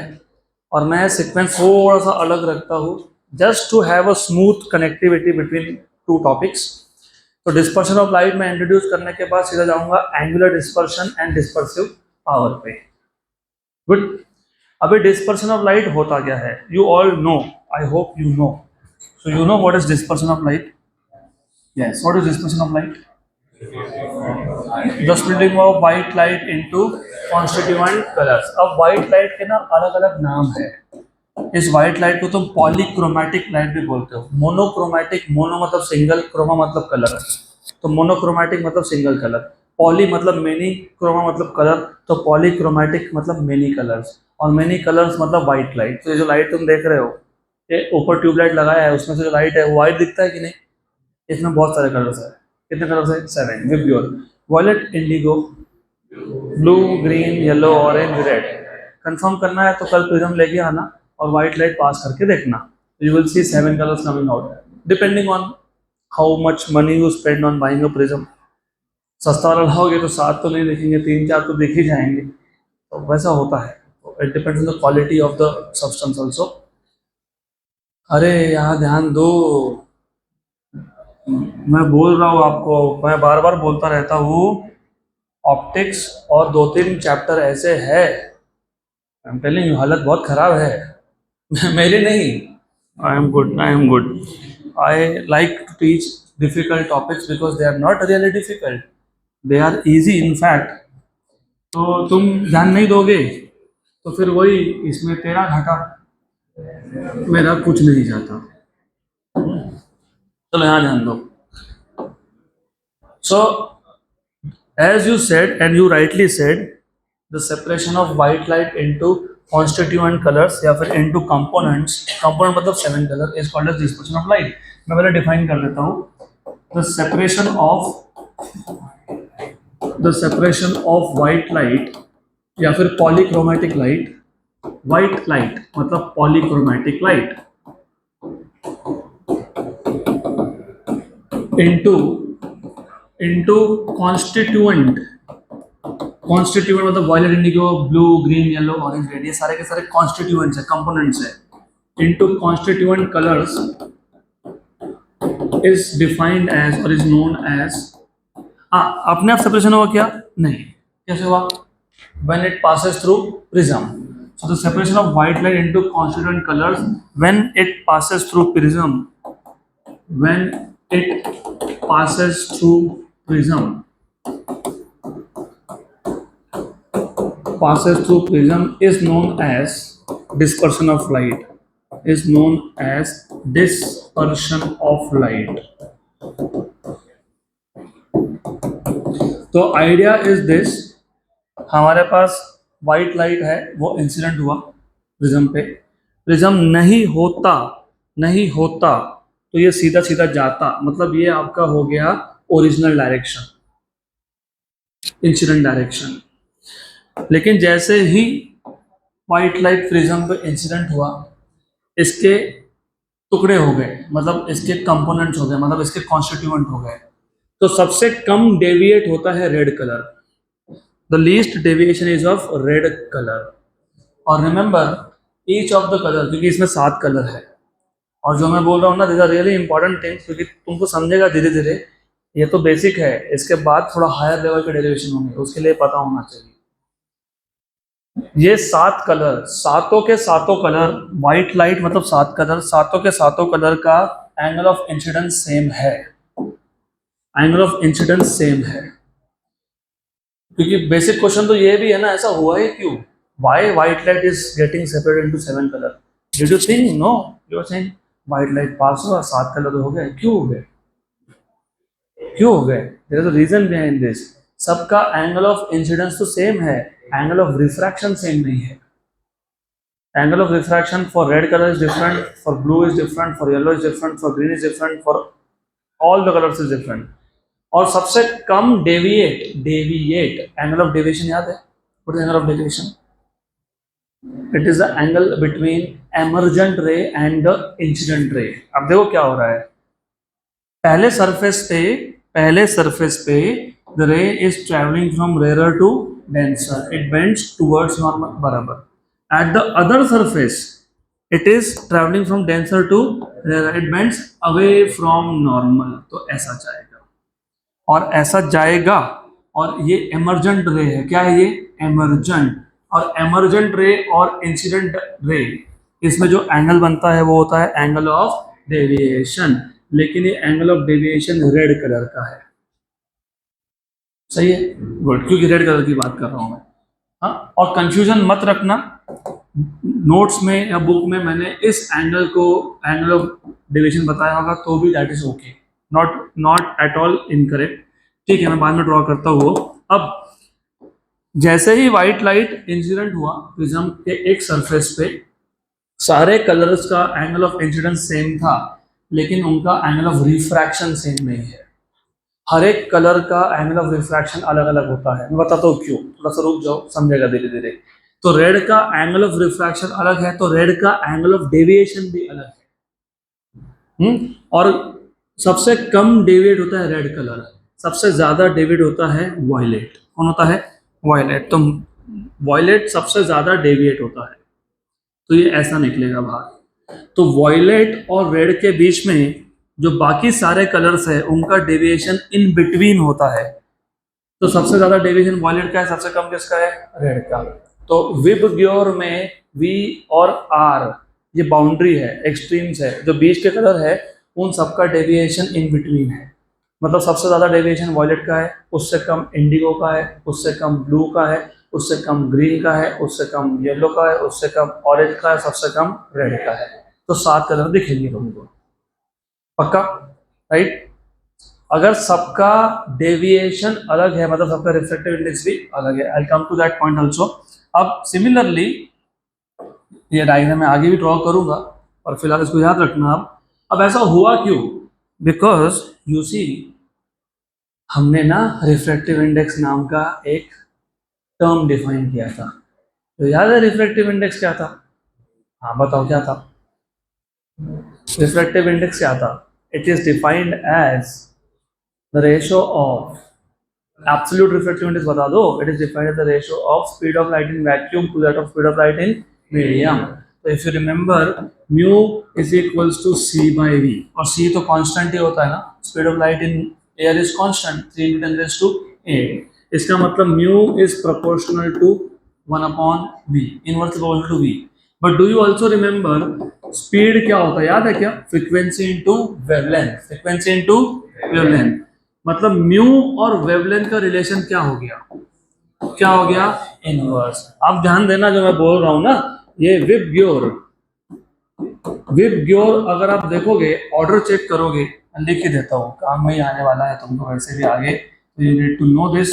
और मैं सीक्वेंस थोड़ा सा अलग रखता हूँ, just to have a smooth connectivity between two topics. तो डिस्पर्शन ऑफ लाइट में इंट्रोड्यूस करने के बाद सीधा जाऊंगा angular dispersion and dispersive power पे, गुड। अभी डिस्पर्शन ऑफ लाइट होता क्या है, you all know, I hope you know, so you know what is dispersion of light, yes, what is dispersion of light, the splitting of white light into constituent colours. अब white light के ना अलग अलग नाम है, इस white light को तुम पॉलीक्रोमैटिक लाइट भी बोलते हो, मोनोक्रोमैटिक, मोनो मतलब सिंगल, क्रोमा मतलब कलर, तो मोनोक्रोमैटिक मतलब सिंगल कलर, पॉली मतलब मेनी, क्रोमा मतलब कलर, तो पॉलीक्रोमैटिक मतलब मेनी कलर्स, और मेनी कलर्स मतलब व्हाइट लाइट। तो ये जो लाइट तुम देख रहे हो, ये ऊपर ट्यूबलाइट लगाया है, उसमें से जो लाइट है वो व्हाइट दिखता है कि नहीं, इसमें बहुत सारे कलर्स है, कितने कलर्स है, 7 VIBGYOR, violet, indigo, blue, green, yellow, orange, red. Confirm करना है तो कल प्रिज्म लेके आना और व्हाइट लाइट पास करके देखना, you will see 7 colours coming out, depending on how much money you spend on buying a prism. सस्ता वाला लाओगे तो 7 तो नहीं दिखेंगे, 3-4 तो दिख ही जाएंगे, तो वैसा होता है, it depends on the quality of the substance also. अरे यहाँ ध्यान दो, मैं बोल रहा हूँ आपको, मैं बार बार बोलता रहता हूँ, ऑप्टिक्स और 2-3 चैप्टर ऐसे है, आई एम टेलिंग यू, हालत बहुत खराब है मेरी नहीं, I am good, I am good, I like to teach difficult topics because they are not really difficult, they are easy in fact. तो तुम ध्यान नहीं दोगे तो फिर वही, इसमें तेरा घाटा मेरा कुछ नहीं जाता, चलो यहाँ ध्यान दो। सो as you said and you rightly said, the separation of white light into constituent colors या फिर into components, component मतलब 7 color, is called as dispersion of light। मैं पहले define कर देता हूँ, the separation of white light या फिर polychromatic light, white light मतलब polychromatic light into constituent, constituent मतलब violet, indigo, blue, green, yellow, orange, red, ये सारे के सारे कॉन्स्टिट्यूएंट्स है, कंपोनेंट्स है, into constituent colours is defined as और इज नोन एज, अपने आप सेपरेशन हुआ क्या, नहीं, कैसे हुआ, when it passes through prism. So the separation of white light into constituent colours when it passes through prism, when it passes through prism passes through prism is known as dispersion of light, is known as dispersion of light. तो idea is this, हमारे पास white light है, वो incident हुआ prism पे, prism नहीं होता तो ये सीधा सीधा जाता, मतलब ये आपका हो गया ओरिजिनल डायरेक्शन, इंसिडेंट डायरेक्शन। लेकिन जैसे ही वाइट लाइट प्रिज्म पे इंसिडेंट हुआ, इसके टुकड़े हो गए, मतलब इसके कंपोनेंट्स हो गए, मतलब इसके कॉन्स्टिट्यूएंट हो गए, तो सबसे कम डेविएट होता है red colour, the least deviation is of red colour. और remember each of the colour, क्योंकि इसमें 7 कलर है, और जो मैं बोल रहा हूँ ना, this are really important things, क्योंकि तुमको समझेगा धीरे धीरे, ये तो बेसिक है, इसके बाद थोड़ा हायर लेवल के डेरिवेशन होंगे, उसके लिए पता होना चाहिए। ये 7 कलर, सातों के सातों कलर, व्हाइट लाइट मतलब 7 कलर, सातों के सातों कलर का एंगल ऑफ इंसिडेंस सेम है, एंगल ऑफ इंसिडेंस सेम है। क्योंकि बेसिक क्वेश्चन तो ये भी है ना, ऐसा हुआ है क्यों, why white light is getting separated into 7 colour, did you think, no, you are saying white light pass हुआ, 7 कलर हो गए, क्यों हो गए, क्यों हो गए, there is a reason behind this. सबका एंगल ऑफ इंसिडेंस तो सेम है, एंगल ऑफ रिफ्रैक्शन सेम नहीं है। Angle of refraction for red colour is different, for blue is different, for yellow is different, for green is different, for all the colours is different. और सबसे कम deviate angle of deviation याद है, what is angle of deviation, it is the angle between emergent रे and the incident ray. अब देखो क्या हो रहा है, पहले सरफेस पे the ray is traveling from rarer to denser, it bends towards normal, बराबर। at the other surface it is traveling from denser to rarer, it bends away from normal, तो ऐसा जाएगा और ऐसा जाएगा। और ये एमर्जेंट रे है, क्या है ये, एमर्जेंट, और एमर्जेंट रे और इंसिडेंट रे, इसमें जो एंगल बनता है वो होता है एंगल ऑफ डेविएशन, लेकिन ये angle of deviation red colour का है, सही है, गुड, क्योंकि रेड कलर की बात कर रहा हूं मैं। हाँ, और कंफ्यूजन मत रखना, नोट्स में या बुक में मैंने इस एंगल को एंगल ऑफ डेविएशन बताया होगा तो भी that is okay, not at all incorrect, ठीक है, मैं बाद में ड्रॉ करता हूँ। अब जैसे ही व्हाइट लाइट इंसिडेंट हुआ प्रिज्म के एक सरफेस पे, सारे कलर्स का एंगल ऑफ इंसिडेंस सेम था, लेकिन उनका एंगल ऑफ रिफ्रैक्शन सेम नहीं है। हर एक कलर का एंगल ऑफ रिफ्रैक्शन अलग अलग होता है, मैं बताता हूँ क्यों, थोड़ा सा रुक जाओ, समझेगा धीरे धीरे। तो रेड का एंगल ऑफ रिफ्रैक्शन अलग है, तो रेड का एंगल ऑफ डेविएशन भी अलग है। और सबसे कम डेविएट होता है रेड कलर, सबसे ज्यादा डेविएट होता है वायलेट। कौन होता है, वायलेट, तो वायलेट सबसे ज्यादा डेविएट होता है, तो ये ऐसा निकलेगा बाहर। तो वायलेट और रेड के बीच में जो बाकी सारे कलर्स है उनका डेविएशन इन बिटवीन होता है, तो सबसे ज्यादा डेविएशन वायलेट का है, सबसे कम किसका है, रेड का। तो विबग्योर में वी और आर ये बाउंड्री है, एक्सट्रीम्स है, जो बीच के कलर है उन सबका डेविएशन इन बिटवीन है, मतलब सबसे ज्यादा डेविएशन वायलेट का है, उससे कम इंडिगो का है, उससे कम ब्लू का है, उससे कम ग्रीन का है, उससे कम येलो का है, उससे कम ऑरेंज का है, सबसे कम रेड का है। तो 7 कलर दिखेंगे तुमको, पक्का, राइट। अगर सबका डेविएशन अलग है, मतलब सबका रिफ्लेक्टिव इंडेक्स भी अलग है, I come to that point also. अब सिमिलरली ये डायग्राम मैं आगे भी ड्रॉ करूंगा, और फिलहाल इसको याद रखना। अब ऐसा हुआ क्यों, बिकॉज यू सी हमने ना रिफ्लेक्टिव इंडेक्स नाम का एक टर्म डिफाइन किया था, तो याद है रिफ्लेक्टिव इंडेक्स क्या था, हाँ बताओ क्या था, रिफ्लेक्टिव इंडेक्स क्या था, it is defined as the ratio of absolute reflective index, बता दो, it is defined as the ratio of speed of light in vacuum to that of speed of light in medium. तो if you remember mu is equals to C by V, और C तो constant ही होता है ना, speed of light in air is constant 3 × 10⁸, इसका मतलब mu is proportional to 1/v, inversely proportional to v। But do you also remember speed क्या होता है, याद है क्या, frequency into wavelength, frequency into wavelength, मतलब म्यू और वेवलेंथ का रिलेशन क्या हो गया, क्या हो गया, इनवर्स। अब ध्यान देना जो मैं बोल रहा हूं ना, ये विब ग्योर अगर आप देखोगे, ऑर्डर चेक करोगे, लिख ही देता हूँ, काम में ही आने वाला है तुमको वैसे भी आगे, तो you need to know this.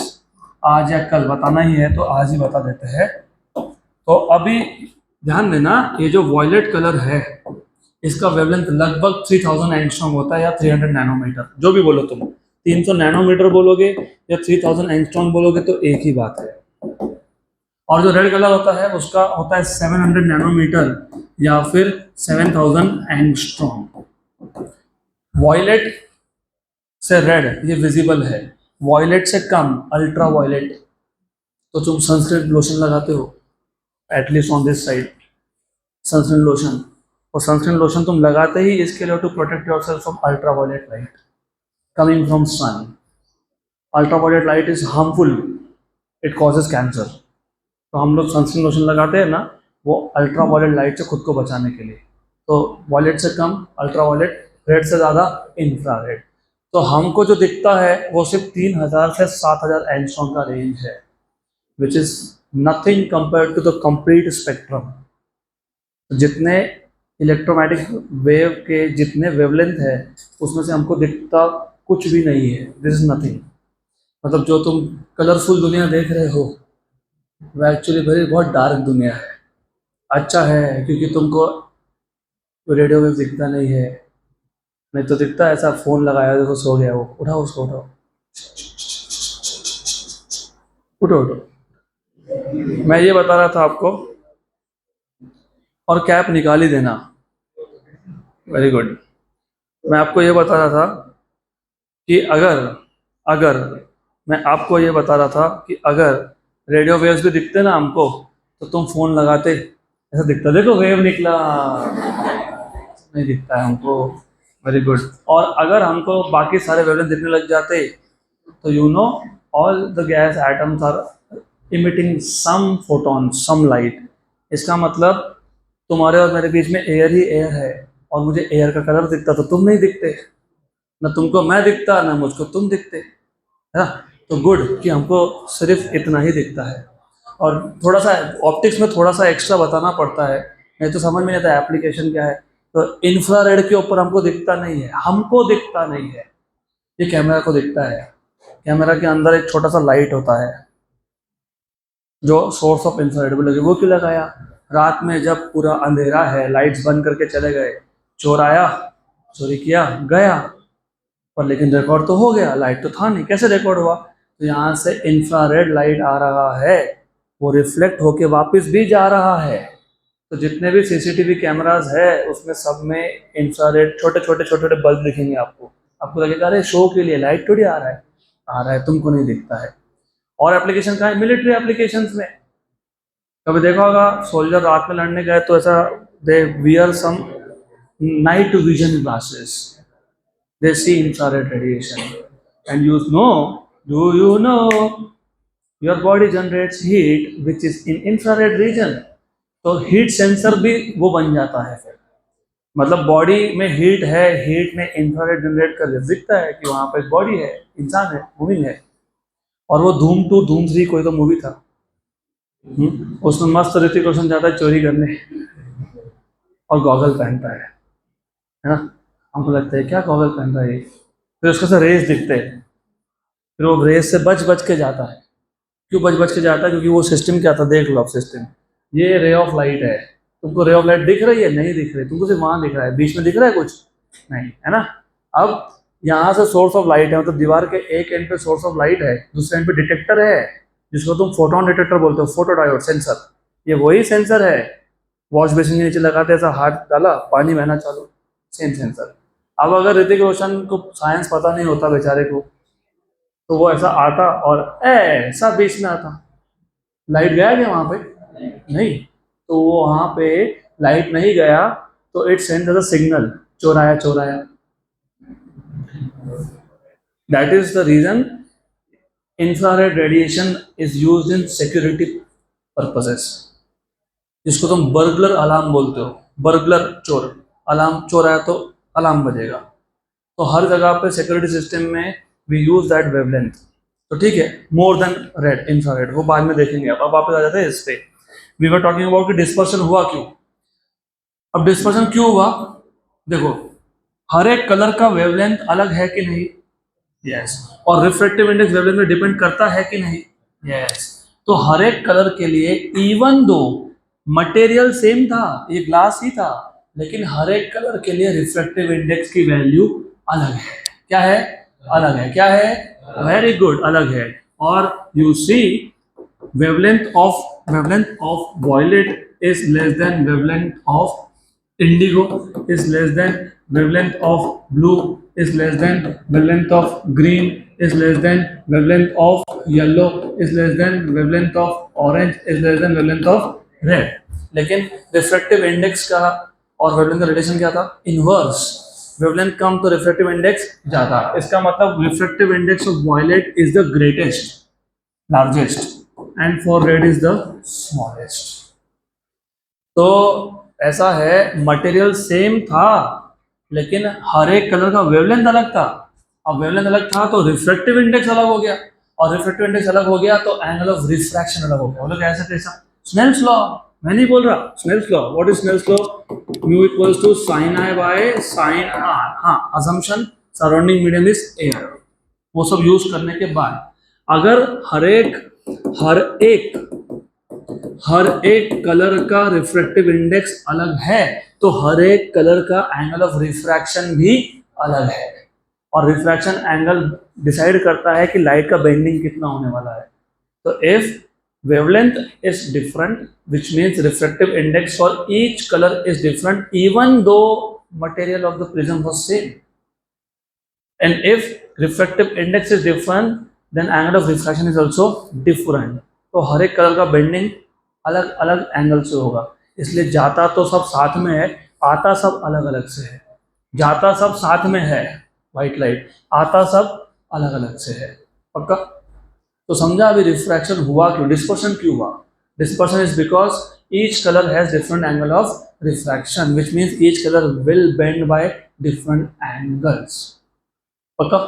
आज या कल बताना ही है तो आज ही बता देते हैं। तो अभी ध्यान देना, ये जो वॉयलेट कलर है इसका वेवलेंथ लगभग 3000 एंगस्ट्रॉम होता है, या 300 नैनोमीटर, जो भी बोलो तुम। 300 नैनोमीटर बोलोगे या 3000 एंगस्ट्रॉम बोलोगे तो एक ही बात है। और जो रेड कलर होता है उसका होता है 700 नैनोमीटर या फिर 7000 एंगस्ट्रॉम। वॉयलेट से रेड ये विजिबल है, वॉयलेट से कम अल्ट्रा वॉयलेट। तो तुम सनस्क्रीन लोशन लगाते हो, at least on this side sunscreen lotion, और सनस्क्रीन लोशन तुम लगाते ही इसके लिए to protect yourself from ultra violet light coming from sun. Ultra violet light is harmful, it causes cancer. तो हम लोग सनस्क्रीन लोशन लगाते हैं ना, वो अल्ट्रा वायलेट लाइट से खुद को बचाने के लिए। तो वायलेट से कम अल्ट्रा वायलेट, रेड से ज़्यादा इंफ्रारेड। तो हमको जो दिखता है वो सिर्फ 3000 से 7000 एंगस्ट्रॉम का रेंज है, which is nothing compare to the complete spectrum. जितने इलेक्ट्रोमैटिक वेव के जितने वेवलेंथ है उसमें से हमको दिखता कुछ भी नहीं है, दिस इज नथिंग। मतलब जो तुम कलरफुल दुनिया देख रहे हो वो एक्चुअली वेरी बहुत डार्क दुनिया है। अच्छा है क्योंकि तुमको रेडियो वेव दिखता नहीं है, नहीं तो दिखता है ऐसा फोन लगाया देखो सो गया वो, उठाओ उसको उठाओ, उठो उठो। मैं ये बता रहा था आपको, और कैप निकाल ही देना, वेरी गुड। मैं आपको ये बता रहा था कि अगर अगर मैं आपको ये बता रहा था कि अगर रेडियो वेव्स भी दिखते ना हमको तो तुम फोन लगाते, ऐसा दिखता देखो वेव निकला, नहीं दिखता है हमको, वेरी गुड। और अगर हमको बाकी सारे वेवलेंथ दिखने लग जाते तो you know all the gas atoms are emitting some photon some light. इसका मतलब तुम्हारे और मेरे बीच में एयर ही एयर है, और मुझे एयर का कलर दिखता तो तुम नहीं दिखते, ना तुमको मैं दिखता ना मुझको तुम दिखते, है ना। तो गुड कि हमको सिर्फ इतना ही दिखता है। और थोड़ा सा ऑप्टिक्स में थोड़ा सा एक्स्ट्रा बताना पड़ता है, नहीं तो समझ में नहीं आता एप्लीकेशन क्या है। तो इंफ्रारेड के ऊपर हमको दिखता नहीं है, हमको दिखता नहीं है, ये कैमरा को दिखता है। कैमरा के अंदर एक छोटा सा लाइट होता है जो सोर्स ऑफ इंफ्रारेड लगे, वो क्यों लगाया? रात में जब पूरा अंधेरा है, लाइट्स बंद करके चले गए, चोर आया, चोरी किया, गया, पर लेकिन रिकॉर्ड तो हो गया, लाइट तो था नहीं, कैसे रिकॉर्ड हुआ? तो यहाँ से इंफ्रारेड लाइट आ रहा है, वो रिफ्लेक्ट होके वापस भी जा रहा है। तो जितने भी सीसीटीवी कैमराज है उसमें सब में इंफ्रारेड छोटे छोटे छोटे छोटे बल्ब दिखेंगे आपको। आपको लगेगा अरे शो के लिए लाइट थोड़ी आ रहा है, आ रहा है, तुमको नहीं दिखता है। और एप्लीकेशन कहाँ है? मिलिट्री एप्लीकेशंस में। कभी देखा होगा सोल्जर रात में लड़ने गए तो ऐसा they wear some night vision glasses, they see infrared radiation. And do you know your body generates heat which is in infrared region? तो हीट सेंसर भी वो बन जाता है फिर। मतलब बॉडी में हीट है, हीट में इंफ्रारेड जनरेट कर दिखता है कि वहां पर बॉडी है, इंसान है, मूविंग है। और वो धूम 2 धूम 3 कोई तो मूवी था, उसमें मस्त ऋतिक रोशन जाता है चोरी करने और गॉगल पहनता है ना। हमको लगता है क्या गॉगल पहन रहा है, फिर उसके साथ रेस दिखते हैं, फिर वो रेस से बच बच के जाता है। क्यों बच बच के जाता है? क्योंकि वो सिस्टम क्या था, देख लो आप सिस्टम, ये रे ऑफ लाइट है, तुमको रे ऑफ लाइट दिख रही है? नहीं दिख रही, तुमको सिर्फ वहां दिख रहा है, बीच में दिख रहा है कुछ नहीं, है ना। अब यहाँ से सोर्स ऑफ लाइट है, मतलब दीवार के एक एंड पे सोर्स ऑफ लाइट है, दूसरे एंड पे डिटेक्टर है जिसको तुम फोटोन डिटेक्टर बोलते हो, फोटो डायोड सेंसर। ये वही सेंसर है, वॉश बेसिन के नीचे लगाते ऐसा हाथ डाला, पानी बहना चालू, सेम सेंसर। अब अगर ऋतिक रोशन को साइंस पता नहीं होता बेचारे को, तो वो ऐसा आता और ऐसा बीच में आता, लाइट गया क्या वहां पे? नहीं। तो वो वहां पे लाइट नहीं गया तो it send as a signal, चोराया चोराया। That is the reason infrared radiation is used in security purposes, जिसको तुम बर्गलर अलार्म बोलते हो। बर्गलर चोर, अलार्म चोर आया तो अलार्म बजेगा। तो हर जगह पे सिक्योरिटी सिस्टम में वी यूज दैट वेवलेंथ। तो ठीक है, मोर देन रेड, इंफ्रारेड, वो बाद में देखेंगे। अब वापस आ जाते हैं इस पे। वी वर टॉकिंग अबाउट कि डिस्पर्शन हुआ क्यों। अब डिस्पर्शन क्यों हुआ, देखो हर एक कलर का वेवलेंथ अलग है कि नहीं, यस। और रिफ्रैक्टिव इंडेक्स वेवलेंथ में डिपेंड करता है कि नहीं, यस। तो हर एक कलर के लिए इवन दो मटेरियल सेम था, ये ग्लास ही था, लेकिन हर एक कलर के लिए रिफ्रैक्टिव इंडेक्स की वैल्यू अलग है। क्या है, अलग है। क्या है, वेरी गुड, अलग है। और you see wavelength of violet is less than wavelength of indigo, is less than wavelength of blue, is less than wavelength of green, is less than wavelength of yellow, is less than wavelength of orange, is less than wavelength of red. लेकिन refractive index का और wavelength का relation क्या था, inverse. Wavelength कम तो refractive index ज्यादा। इसका मतलब refractive index of violet is the greatest, largest, and for red is the smallest. तो ऐसा है, मटेरियल सेम था लेकिन हर एक कलर का वेवलेंथ अलग था। अब वेवलेंथ अलग था तो रिफ्रैक्टिव इंडेक्स अलग हो गया, और रिफ्रैक्टिव इंडेक्स अलग हो गया तो एंगल ऑफ रिफ्रैक्शन अलग हो गया। बोलो कैसे कैसा, स्नेल्स लॉ, मैं नहीं बोल रहा, Snell's law. What is Snell's law, mu equals to sine I by sine R. हाँ, assumption surrounding medium is air, वो सब यूज करने के बाद अगर हर एक कलर का रिफ्रैक्टिव इंडेक्स अलग है तो हर एक कलर का एंगल ऑफ रिफ्रैक्शन भी अलग है। और रिफ्रैक्शन एंगल डिसाइड करता है कि लाइट का बेंडिंग कितना होने वाला है। तो if wavelength is different, which means refractive index for each color is different even though material of the prism was same. And if refractive index is different, then angle of refraction is also different. तो हर एक colour का bending अलग अलग angle से होगा, इसलिए जाता तो सब साथ में है, आता सब अलग अलग से है। जाता सब साथ में है व्हाइट लाइट, आता सब अलग अलग से है। पक्का? तो समझा अभी रिफ्रैक्शन हुआ क्यों, डिस्पर्शन क्यों हुआ। Dispersion is because each colour has different angle of refraction, which means each colour will bend by different angles. पक्का,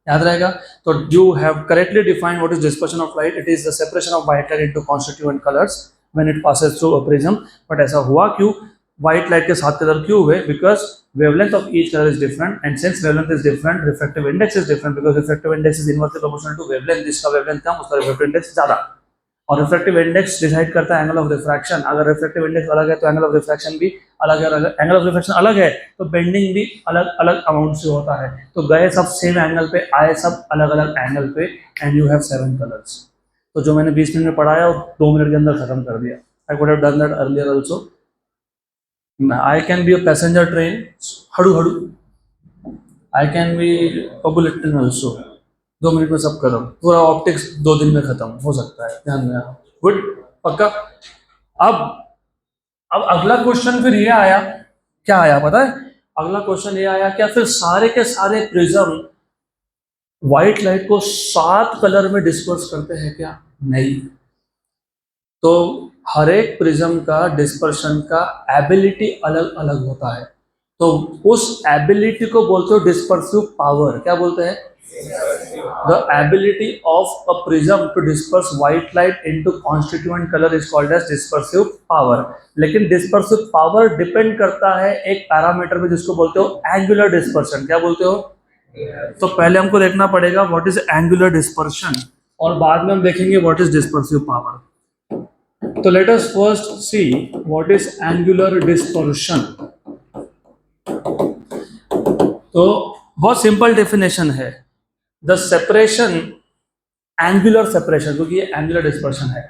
याद रहेगा। तो you have correctly defined what is dispersion of light. It is the separation of white light into constituent colours when it passes through a prism. But ऐसा हुआ क्यों, white light के 7 colour क्यों हुए, because wavelength of each color is different, and since wavelength is different, refractive index is different, because refractive index is inversely proportional to wavelength, जिसका wavelength कम उसका refractive index ज्यादा। और refractive index डिसाइड करता है angle of refraction. अगर refractive index अलग है तो एंगल ऑफ रिफ्रैक्शन भी अलग है, एंगल ऑफ रिफ्रैक्शन अलग है तो बेंडिंग भी अलग अलग अमाउंट से होता है। तो गए सब सेम एंगल पे, आए सब अलग अलग एंगल पे, एंड यू हैव 7 कलर्स। तो जो मैंने 20 मिनट में पढ़ाया वो 2 मिनट के अंदर खत्म कर दिया। I could have done that earlier also. I can be a passenger train, हड़ू हड़ू। I can be a bullet train also, 2 minute में सब खत्म। पूरा ऑप्टिक्स 2 दिन में खत्म हो सकता है, ध्यान में। गुड, पक्का। अब अगला क्वेश्चन फिर ये आया, क्या आया पता है? अगला क्वेश्चन ये आया, क्या फिर सारे के सारे प्रिज्म व्हाइट लाइट को 7 कलर में डिस्पर्स करते हैं क्या? नहीं। तो हर एक प्रिज्म का डिस्पर्शन का एबिलिटी अलग अलग होता है। तो उस एबिलिटी को बोलते हो डिस्पर्सिव पावर। क्या बोलते हैं? The ability of a prism to disperse white light into constituent colour is called as dispersive power. लेकिन डिस्पर्सिव पावर डिपेंड करता है एक पैरामीटर में जिसको बोलते हो एंगुलर डिस्पर्शन। क्या बोलते हो? तो पहले हमको देखना पड़ेगा व्हाट इज एंगुलर डिस्पर्शन, और बाद में हम देखेंगे व्हाट इज डिस्पर्सिव पावर। तो let us first see what is angular dispersion। तो बहुत सिंपल डेफिनेशन है, द सेपरेशन, एंगुलर सेपरेशन, क्योंकि ये एंगुलर डिस्पर्शन है।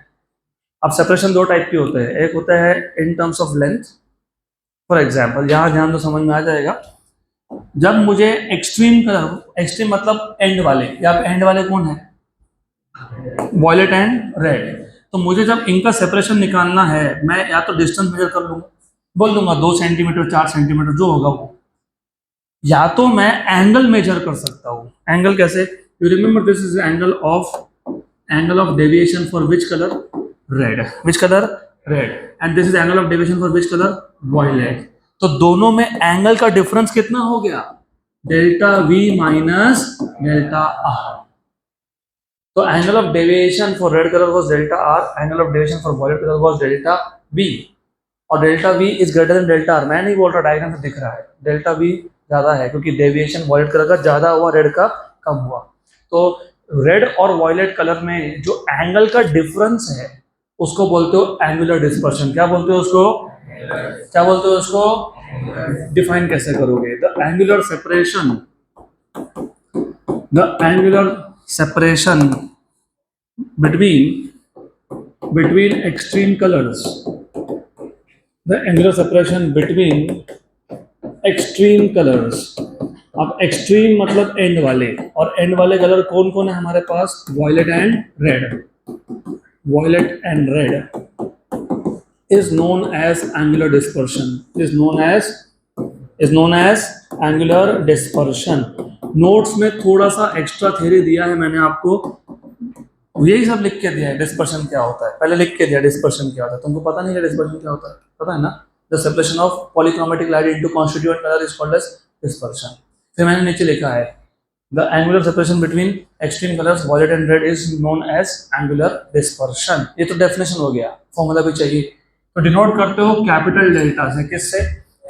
अब सेपरेशन 2 टाइप के होते हैं, एक होता है in terms of length. For example, यहाँ ध्यान तो समझ में आ जाएगा, जब मुझे एक्सट्रीम कलर, एक्सट्रीम मतलब एंड वाले, यहाँ पे एंड वाले कौन है? Violet and red. तो मुझे जब इनका सेपरेशन निकालना है, मैं या तो डिस्टेंस मेजर कर लूंगा, बोल दूंगा 2 सेंटीमीटर 4 सेंटीमीटर जो होगा वो, या तो मैं एंगल मेजर कर सकता हूँ। एंगल कैसे? You remember this is angle of deviation for which colour? Red. Which colour? Red. And this is angle of deviation for which colour? Violet. तो दोनों में एंगल का डिफरेंस कितना हो गया? Delta V minus delta R. तो angle of deviation for red colour was delta R, angle of deviation for violet colour was delta V, और delta V is greater than delta R. मैं नहीं बोल रहा, diagram से दिख रहा है डेल्टा वी ज्यादा है क्योंकि डेविएशन वायलेट कलर का ज्यादा हुआ, रेड का कम हुआ। तो रेड और वायलेट कलर में जो एंगल का डिफरेंस है उसको बोलते हो एंगुलर डिस्पर्शन। क्या बोलते हो उसको? क्या बोलते हो उसको? डिफाइन कैसे करोगे? The angular separation, the angular separation between extreme colors, the angular separation between extreme colors। अब एक्सट्रीम मतलब एंड वाले, और एंड वाले कलर कौन कौन है हमारे पास? Violet and red. Violet and red is known as angular dispersion, is known as angular dispersion. Notes में थोड़ा सा एक्स्ट्रा थ्योरी दिया है मैंने आपको, यही सब लिख के दिया है। डिस्पर्शन क्या होता है पहले लिख के दिया, डिस्पर्शन क्या होता है। तुमको पता नहीं है डिस्पर्शन क्या होता है? पता है ना? The separation of polychromatic light into constituent colour is called as dispersion. फिर मैंने नीचे लिखा है the angular separation between extreme colours violet and red is known as angular dispersion. ये तो डेफिनेशन हो गया, फॉर्मूला भी चाहिए। तो डिनोट करते हो कैपिटल डेल्टा से, किससे?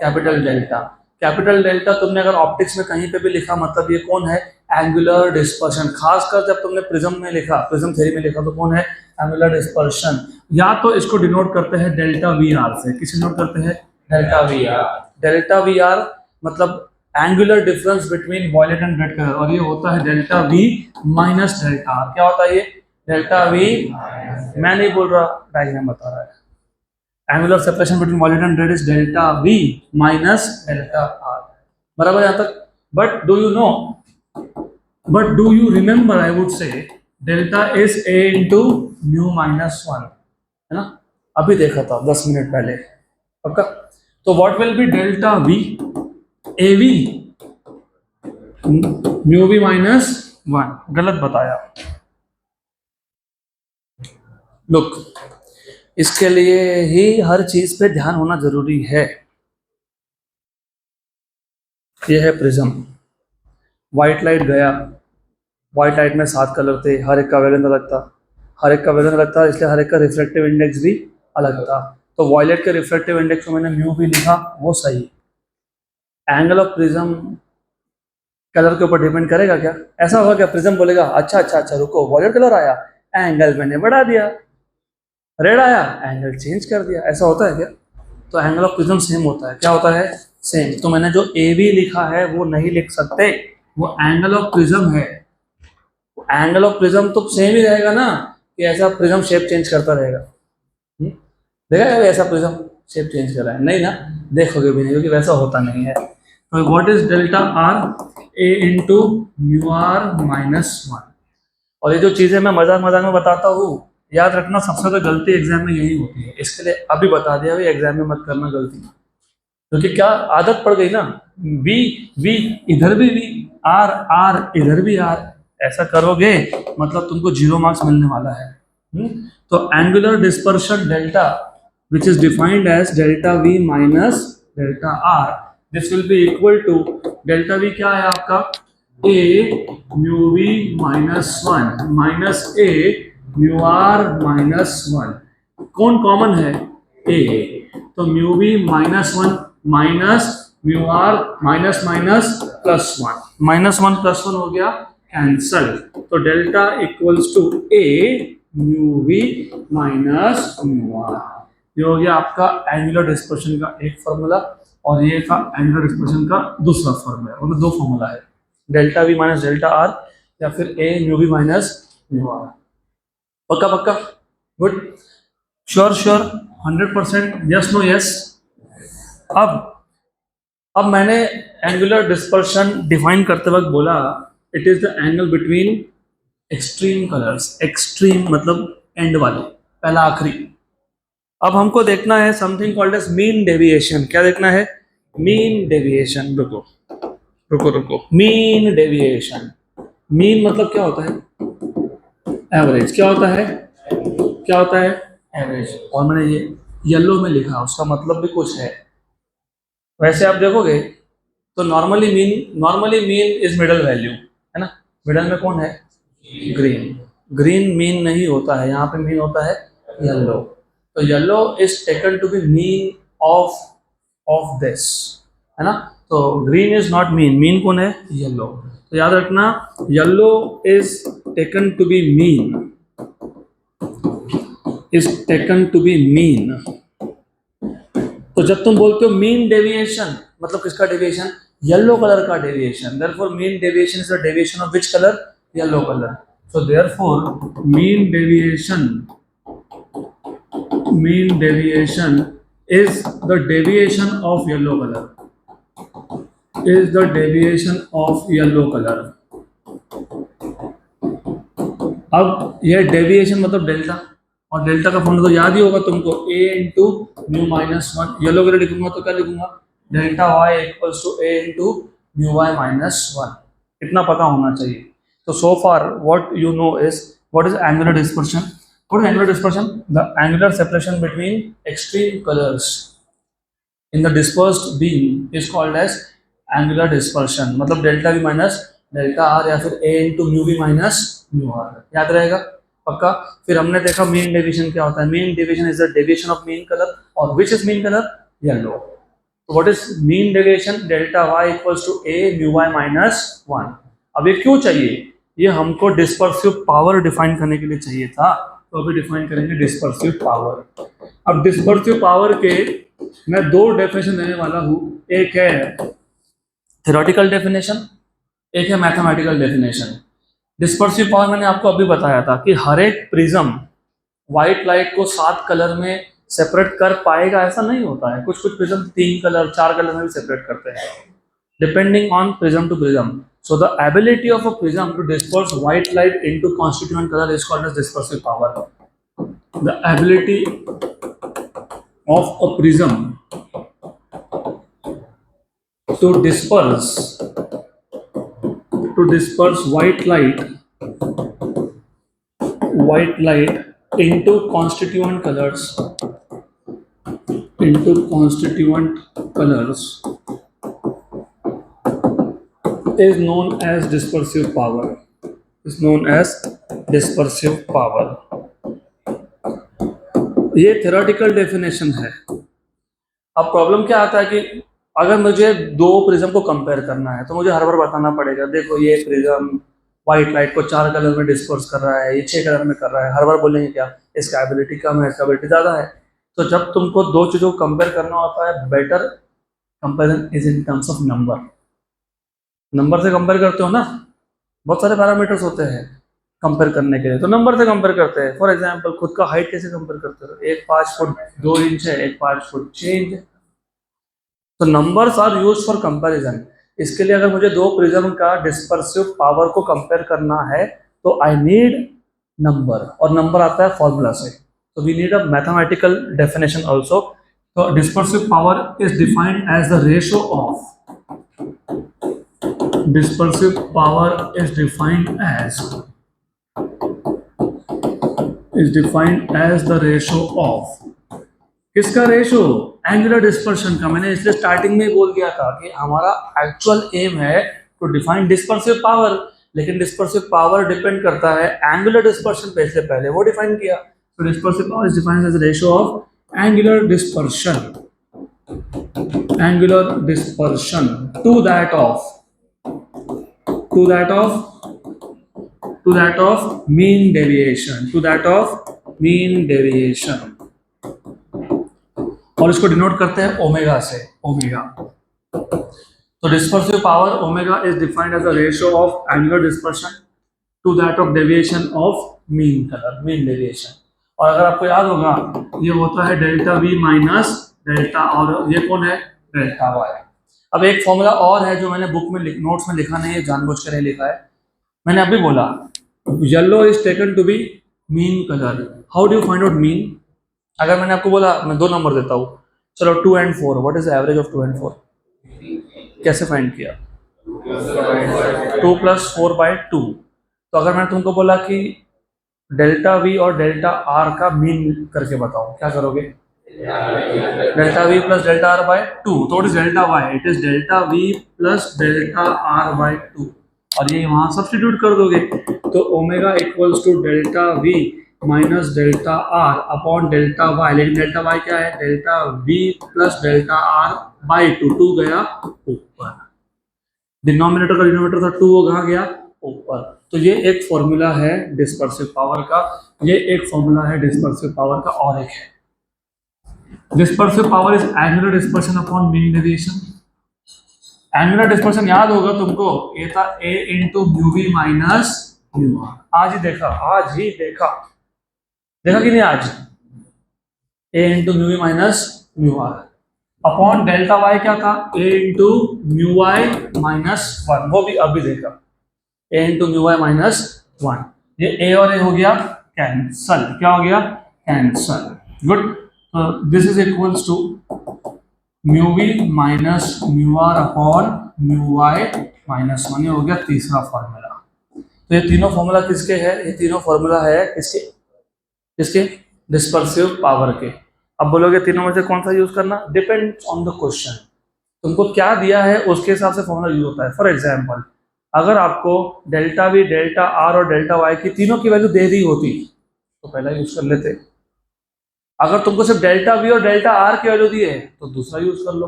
Capital delta. कैपिटल डेल्टा तुमने अगर ऑप्टिक्स में कहीं पे भी लिखा, मतलब ये कौन है? Angular dispersion. खासकर जब तुमने प्रिज्म में लिखा, प्रिज्म थ्योरी में लिखा, तो कौन है? Angular dispersion. या तो इसको डिनोट करते हैं डेल्टा वी आर से। किसे डिनोट करते हैं? Delta V R. Delta V R मतलब angular difference between violet and red colour, और ये होता है delta V minus delta R. क्या होता है ये? डेल्टा वी, मैं नहीं बोल रहा, डायग्राम बता रहा है। Angular separation between violet and red is delta V minus delta R. बराबर यहां तक? But do you remember, I would say delta is A into mu minus one, है ना? अभी देखा था 10 मिनट पहले, पक्का? तो what will be delta V? A V mu V minus one. गलत बताया। लुक, इसके लिए ही हर चीज पे ध्यान होना जरूरी है। ये है प्रिज्म, व्हाइट लाइट गया, व्हाइट लाइट में 7 कलर थे, हर एक का वेलेंस अलग था, हर एक का वेलेंस अलग था, इसलिए हर एक का रिफ्लेक्टिव इंडेक्स भी अलग था। तो वॉयलेट के रिफ्लेक्टिव इंडेक्स को मैंने म्यू भी लिखा, वो सही। एंगल ऑफ प्रिज्म कलर के ऊपर डिपेंड करेगा क्या? ऐसा होगा क्या प्रिज्म बोलेगा अच्छा अच्छा अच्छा रुको, वॉयलेट कलर आया, एंगल मैंने बढ़ा दिया, रेड आया, एंगल चेंज कर दिया, ऐसा होता है क्या? तो एंगल ऑफ प्रिज्म सेम होता है। क्या होता है? सेम। तो मैंने जो ए बी लिखा है वो नहीं लिख सकते, वो एंगल ऑफ प्रिज्म है। एंगल ऑफ प्रिज्म तो सेम ही रहेगा ना, कि ऐसा प्रिज्म शेप चेंज करता रहेगा। देखा है ऐसा प्रिज्म शेप चेंज कर रहा है? नहीं ना, देखोगे भी नहीं, क्योंकि वैसा होता नहीं है। तो what is delta R? A into mu R minus one. और ये जो चीजें मैं मजाक मजाक में बताता हूँ, याद रखना सबसे ज्यादा गलती एग्जाम में यही होती है। इसके लिए अभी बता दिया भाई, एग्जाम में मत करना गलती, क्योंकि क्या आदत पड़ गई ना, वी वी इधर भी वी, आर आर इधर भी आर, ऐसा करोगे मतलब तुमको 0 मार्क्स मिलने वाला है। तो angular dispersion delta which is defined as delta v minus delta r, this will be equal to delta v क्या है आपका? a mu v minus 1 minus a mu r minus 1। कौन कॉमन है? a। तो mu v minus 1 minus mu r minus minus plus 1, minus 1 plus 1 हो गया cancel. तो delta equals to a mu v minus mu r। ये हो गया आपका एंगुलर डिस्पर्शन का एक फॉर्मूला, और ये था एंगुलर डिस्पर्शन का दूसरा फॉर्मूला। मतलब 2 फॉर्मूला है, delta V minus delta R, या फिर A mu V minus mu R. पक्का पक्का? Good, sure sure, 100%, yes no yes. अब मैंने एंगुलर डिस्पर्शन डिफाइन करते वक्त बोला it is the angle between extreme colours. Extreme मतलब एंड वाले, पहला आखिरी। अब हमको देखना है something called as mean deviation. क्या देखना है? Mean deviation. रुको रुको रुको, मीन डेविएशन। मीन मतलब क्या होता है? एवरेज। क्या होता है? क्या होता है? एवरेज। और मैंने ये येलो में लिखा, उसका मतलब भी कुछ है। वैसे आप देखोगे तो normally mean is middle value, है ना? मिडल में कौन है? ग्रीन। ग्रीन मीन नहीं होता है, यहाँ पे मीन होता है येलो। तो yellow is taken to be mean of this, है ना। तो green is not mean, mean कौन है? येलो। तो याद रखना yellow is taken to be mean, is taken to be mean. तो जब तुम बोलते हो मीन डेविएशन, मतलब किसका डेविएशन? येलो कलर का deviation. Therefore mean deviation is the deviation of which colour? Yellow colour. So therefore mean deviation is the deviation of yellow color, is the deviation of yellow color। अब यह deviation मतलब delta, और delta का formula तो याद ही होगा तुमको, a into mu minus one. Yellow colour लिखूंगा तो क्या लिखूंगा? Delta y equals to a into mu Y minus one. इतना पता होना चाहिए। तो so far what you know is what is angular dispersion. What is angular dispersion? The angular separation between extreme colors in the dispersed beam is called as angular dispersion। मतलब delta V minus delta R या फिर A into mu V minus mu R, याद रहेगा पक्का। फिर हमने देखा mean deviation क्या होता है। Mean deviation is the deviation of mean colour, और which is mean colour? Yellow. तो what is mean deviation? Delta Y equals to A mu Y minus one. अब ये क्यों चाहिए? ये हमको डिस्पर्सिव पावर डिफाइन करने के लिए चाहिए था। तो अभी डिफाइन करेंगे डिस्पर्सिव पावर। अब डिस्पर्सिव पावर के मैं दो डेफिनेशन देने वाला हूँ, एक है थ्योरेटिकल डेफिनेशन, एक है मैथमेटिकल डेफिनेशन। डिस्पर्सिव पावर मैंने आपको अभी बताया था कि हर एक प्रिज्म व्हाइट लाइट को 7 कलर में सेपरेट कर पाएगा, ऐसा नहीं होता है। कुछ कुछ प्रिज्म 3 कलर 4 कलर में भी सेपरेट करते हैं, depending on prism to prism. So the ability of a prism to disperse white light into constituent color is called as dispersive power। The ability of a prism to disperse white light into constituent colors is known as dispersive power, is known as dispersive power। ये theoretical definition है। अब problem क्या आता है कि अगर मुझे दो प्रिज्म को कंपेयर करना है तो मुझे हर बार बताना पड़ेगा, देखो ये प्रिज्म व्हाइट लाइट को 4 कलर में डिस्पर्स कर रहा है, ये 6 कलर में कर रहा है। हर बार बोलेंगे क्या? इसका एबिलिटी कम है, इसका एबिलिटी ज़्यादा है। तो जब तुमको दो चीज़ों को कंपेयर करना होता है, better comparison is in terms of number. Number से कंपेयर करते हो ना, बहुत सारे पैरामीटर्स होते हैं कंपेयर करने के लिए, तो नंबर से कंपेयर करते हैं। फॉर एग्जांपल खुद का हाइट कैसे कंपेयर करते हो? एक 5 फुट 2 इंच है, एक 5 फुट 6 इंच है। तो numbers are used for comparison. इसके लिए अगर मुझे दो प्रिज्म का डिस्पर्सिव पावर को कंपेयर करना है तो आई नीड नंबर, और नंबर आता है फॉर्मूला से। तो we need a mathematical definition also. तो dispersive power is defined as the ratio of, dispersive power is defined as the ratio of, किसका रेशो? एंगुलर डिस्पर्शन का। मैंने इसलिए स्टार्टिंग में बोल दिया था कि हमारा एक्चुअल एम है टू डिफाइन डिस्पर्सिव पावर, लेकिन डिस्पर्सिव पावर डिपेंड करता है एंगुलर डिस्पर्शन पे। इससे पहले वो डिफाइन किया। तो dispersive power is defined as the ratio of angular dispersion to that of mean deviation, और इसको डिनोट करते हैं ओमेगा से, ओमेगा। तो dispersive power omega is defined as a ratio of angular dispersion to that of deviation of mean colour, mean deviation. और अगर आपको याद होगा ये होता है डेल्टा वी माइनस डेल्टा, और ये कौन है? Delta Y. अब एक फॉर्मूला और है जो मैंने बुक में नोट्स में लिखा नहीं है, जानबूझकर नहीं लिखा है। मैंने अभी बोला yellow is taken to be mean colour. How do you find out mean? अगर मैंने आपको बोला मैं 2 नंबर देता हूँ, चलो 2 and 4, what is average of 2 and 4? कैसे फाइंड किया? 2 + 4/2। तो अगर मैंने तुमको बोला कि डेल्टा वी और डेल्टा आर का मीन करके बताओ, क्या करोगे? Delta V plus delta R by 2। तो what is delta Y? It is delta V plus delta R by 2, और ये वहां सब्स्टिट्यूट कर दोगे। तो omega equals to delta V minus delta R upon delta Y, लेकिन डेल्टा वाई क्या है, delta V plus delta R by two गया ऊपर, डिनोमिनेटर का डिनोमिनेटर था 2, वो कहाँ गया ऊपर। तो ये एक फॉर्मूला है डिस्पर्सिव पावर का, ये एक फॉर्मूला है डिस्पर्सिव पावर का। और एक है dispersive power is angular dispersion upon mean deviation. Angular dispersion याद होगा तुमको, ये था a into mu V minus mu R. आज ही देखा कि नहीं आज, a into mu V minus mu R upon delta Y क्या था, a into mu Y minus 1, वो भी अभी देखा, a into mu Y minus 1। ये a और a हो गया कैंसल, क्या हो गया cancel. Good, this is equals to mu V minus mu R upon mu Y minus 1, ये हो गया तीसरा फॉर्मूला। तो ये तीनों फॉर्मूला किसके हैं, ये तीनों फॉर्मूला है किसके डिस्पर्सिव पावर के। अब बोलोगे तीनों में से कौन सा यूज करना, डिपेंड्स ऑन द क्वेश्चन, तुमको क्या दिया है उसके हिसाब से फॉर्मूला यूज होता है। फॉर एग्जांपल अगर आपको डेल्टा वी, डेल्टा आर और डेल्टा वाई की तीनों की वैल्यू दे दी होती तो पहला यूज कर लेते। अगर तुमको सिर्फ डेल्टा वी और डेल्टा आर की वैल्यू दी है तो दूसरा यूज कर लो,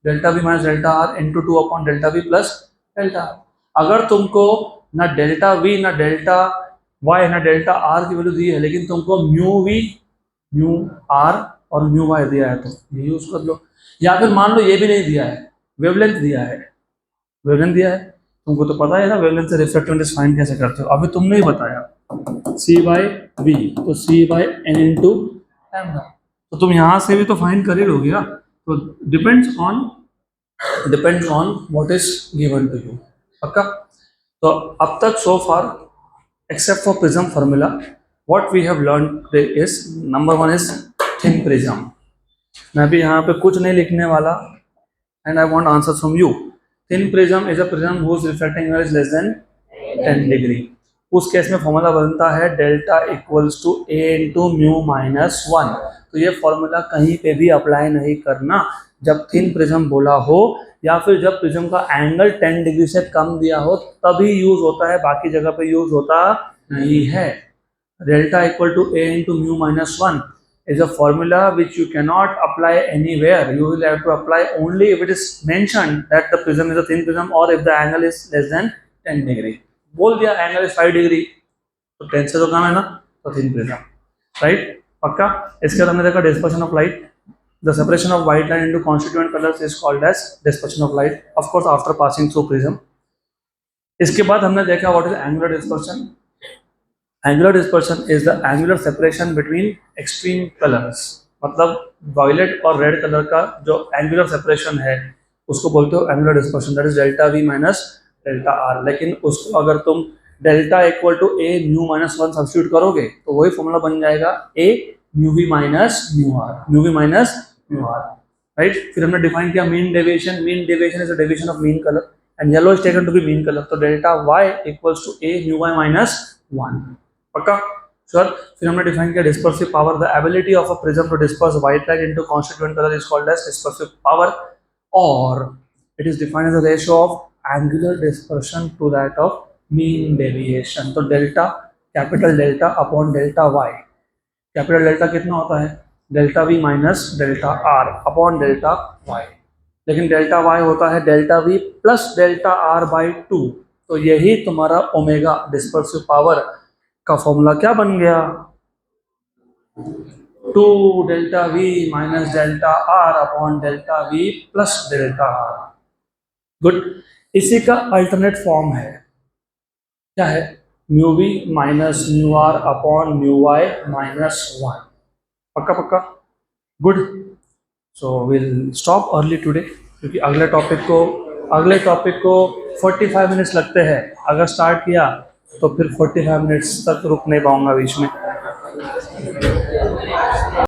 delta V minus delta R into 2 upon delta V plus delta R. अगर तुमको ना डेल्टा वी ना डेल्टा वाई ना डेल्टा आर की वैल्यू दी है, लेकिन तुमको म्यू वी म्यू आर और म्यू वाई दिया है तो ये यूज कर लो। या फिर मान लो ये भी नहीं दिया है, वेवलेंथ दिया है, तुमको तो पता है ना वेवलेंथ से रिफ्लेक्टिव इंडेक्स फाइंड कैसे करते हो, अभी तुमने ही बताया सी बाई वी, तो सी बाई एन इंटू लैम्डा, तो तुम यहाँ से भी तो फाइंड कर ही लोगे ना। तो depends on what is given to you, पक्का। तो अब तक so far except for prism formula what we have learn today is number 1 is thin prism. मैं भी यहाँ पे कुछ नहीं लिखने वाला, and I want answer from you. Thin prism is a prism whose refracting angle is less than 10 degree. उस केस में फॉर्मूला बनता है delta equals to a into mu minus 1। तो ये फॉर्मूला कहीं पे भी अप्लाई नहीं करना जब थिन प्रिज्म बोला हो, या फिर जब प्रिज्म का एंगल 10 डिग्री से कम दिया हो तभी यूज होता है, बाकी जगह पे यूज होता नहीं है। Delta equal to a into mu minus 1 is a formula which you cannot apply anywhere. You will have to apply only if it is mentioned that the prism is a thin prism or if the angle is less than 10 degree. बोल दिया angle is 5 degree तो 10 से तो कम है ना, तो thin prism, right, पक्का। इसके बाद हमने देखा dispersion of light, the separation of white light into constituent colours is called as dispersion of light, of course after passing through prism. इसके बाद हमने देखा what is angular dispersion. Angular dispersion is the angular separation between extreme colours, मतलब violet और red colour का जो angular separation है उसको बोलते हो angular dispersion, that is delta V minus delta R. लेकिन उसको अगर तुम delta equal to A mu minus 1 substitute करोगे तो वही फॉर्मूला बन जाएगा A mu V minus mu R, mu V minus mu R, right. फिर हमने डिफाइन किया mean deviation. Mean deviation is a deviation of mean colour and yellow is taken to be mean colour, तो delta Y equals to A mu Y minus 1, पक्का, sure. फिर हमने define किया dispersive power, the ability of a prism to disperse white light into constituent colour is called as dispersive power, और it is defined as a ratio of angular dispersion to that of mean deviation। तो delta, capital delta upon delta Y, capital delta कितना होता है, delta V minus delta R upon delta Y, लेकिन delta Y होता है delta V plus delta R by 2। तो यही तुम्हारा ओमेगा डिस्पर्सिव पावर का फॉर्मूला क्या बन गया, 2 delta V minus delta R upon delta V plus delta R. Good, इसी का अल्टरनेट फॉर्म है, क्या है, mu V minus mu R upon mu Y minus 1, पक्का पक्का, good. So will stop early today, क्योंकि अगले टॉपिक को 45 मिनट्स लगते हैं, अगर स्टार्ट किया तो फिर 45 मिनट्स तक रुक नहीं पाऊंगा बीच में।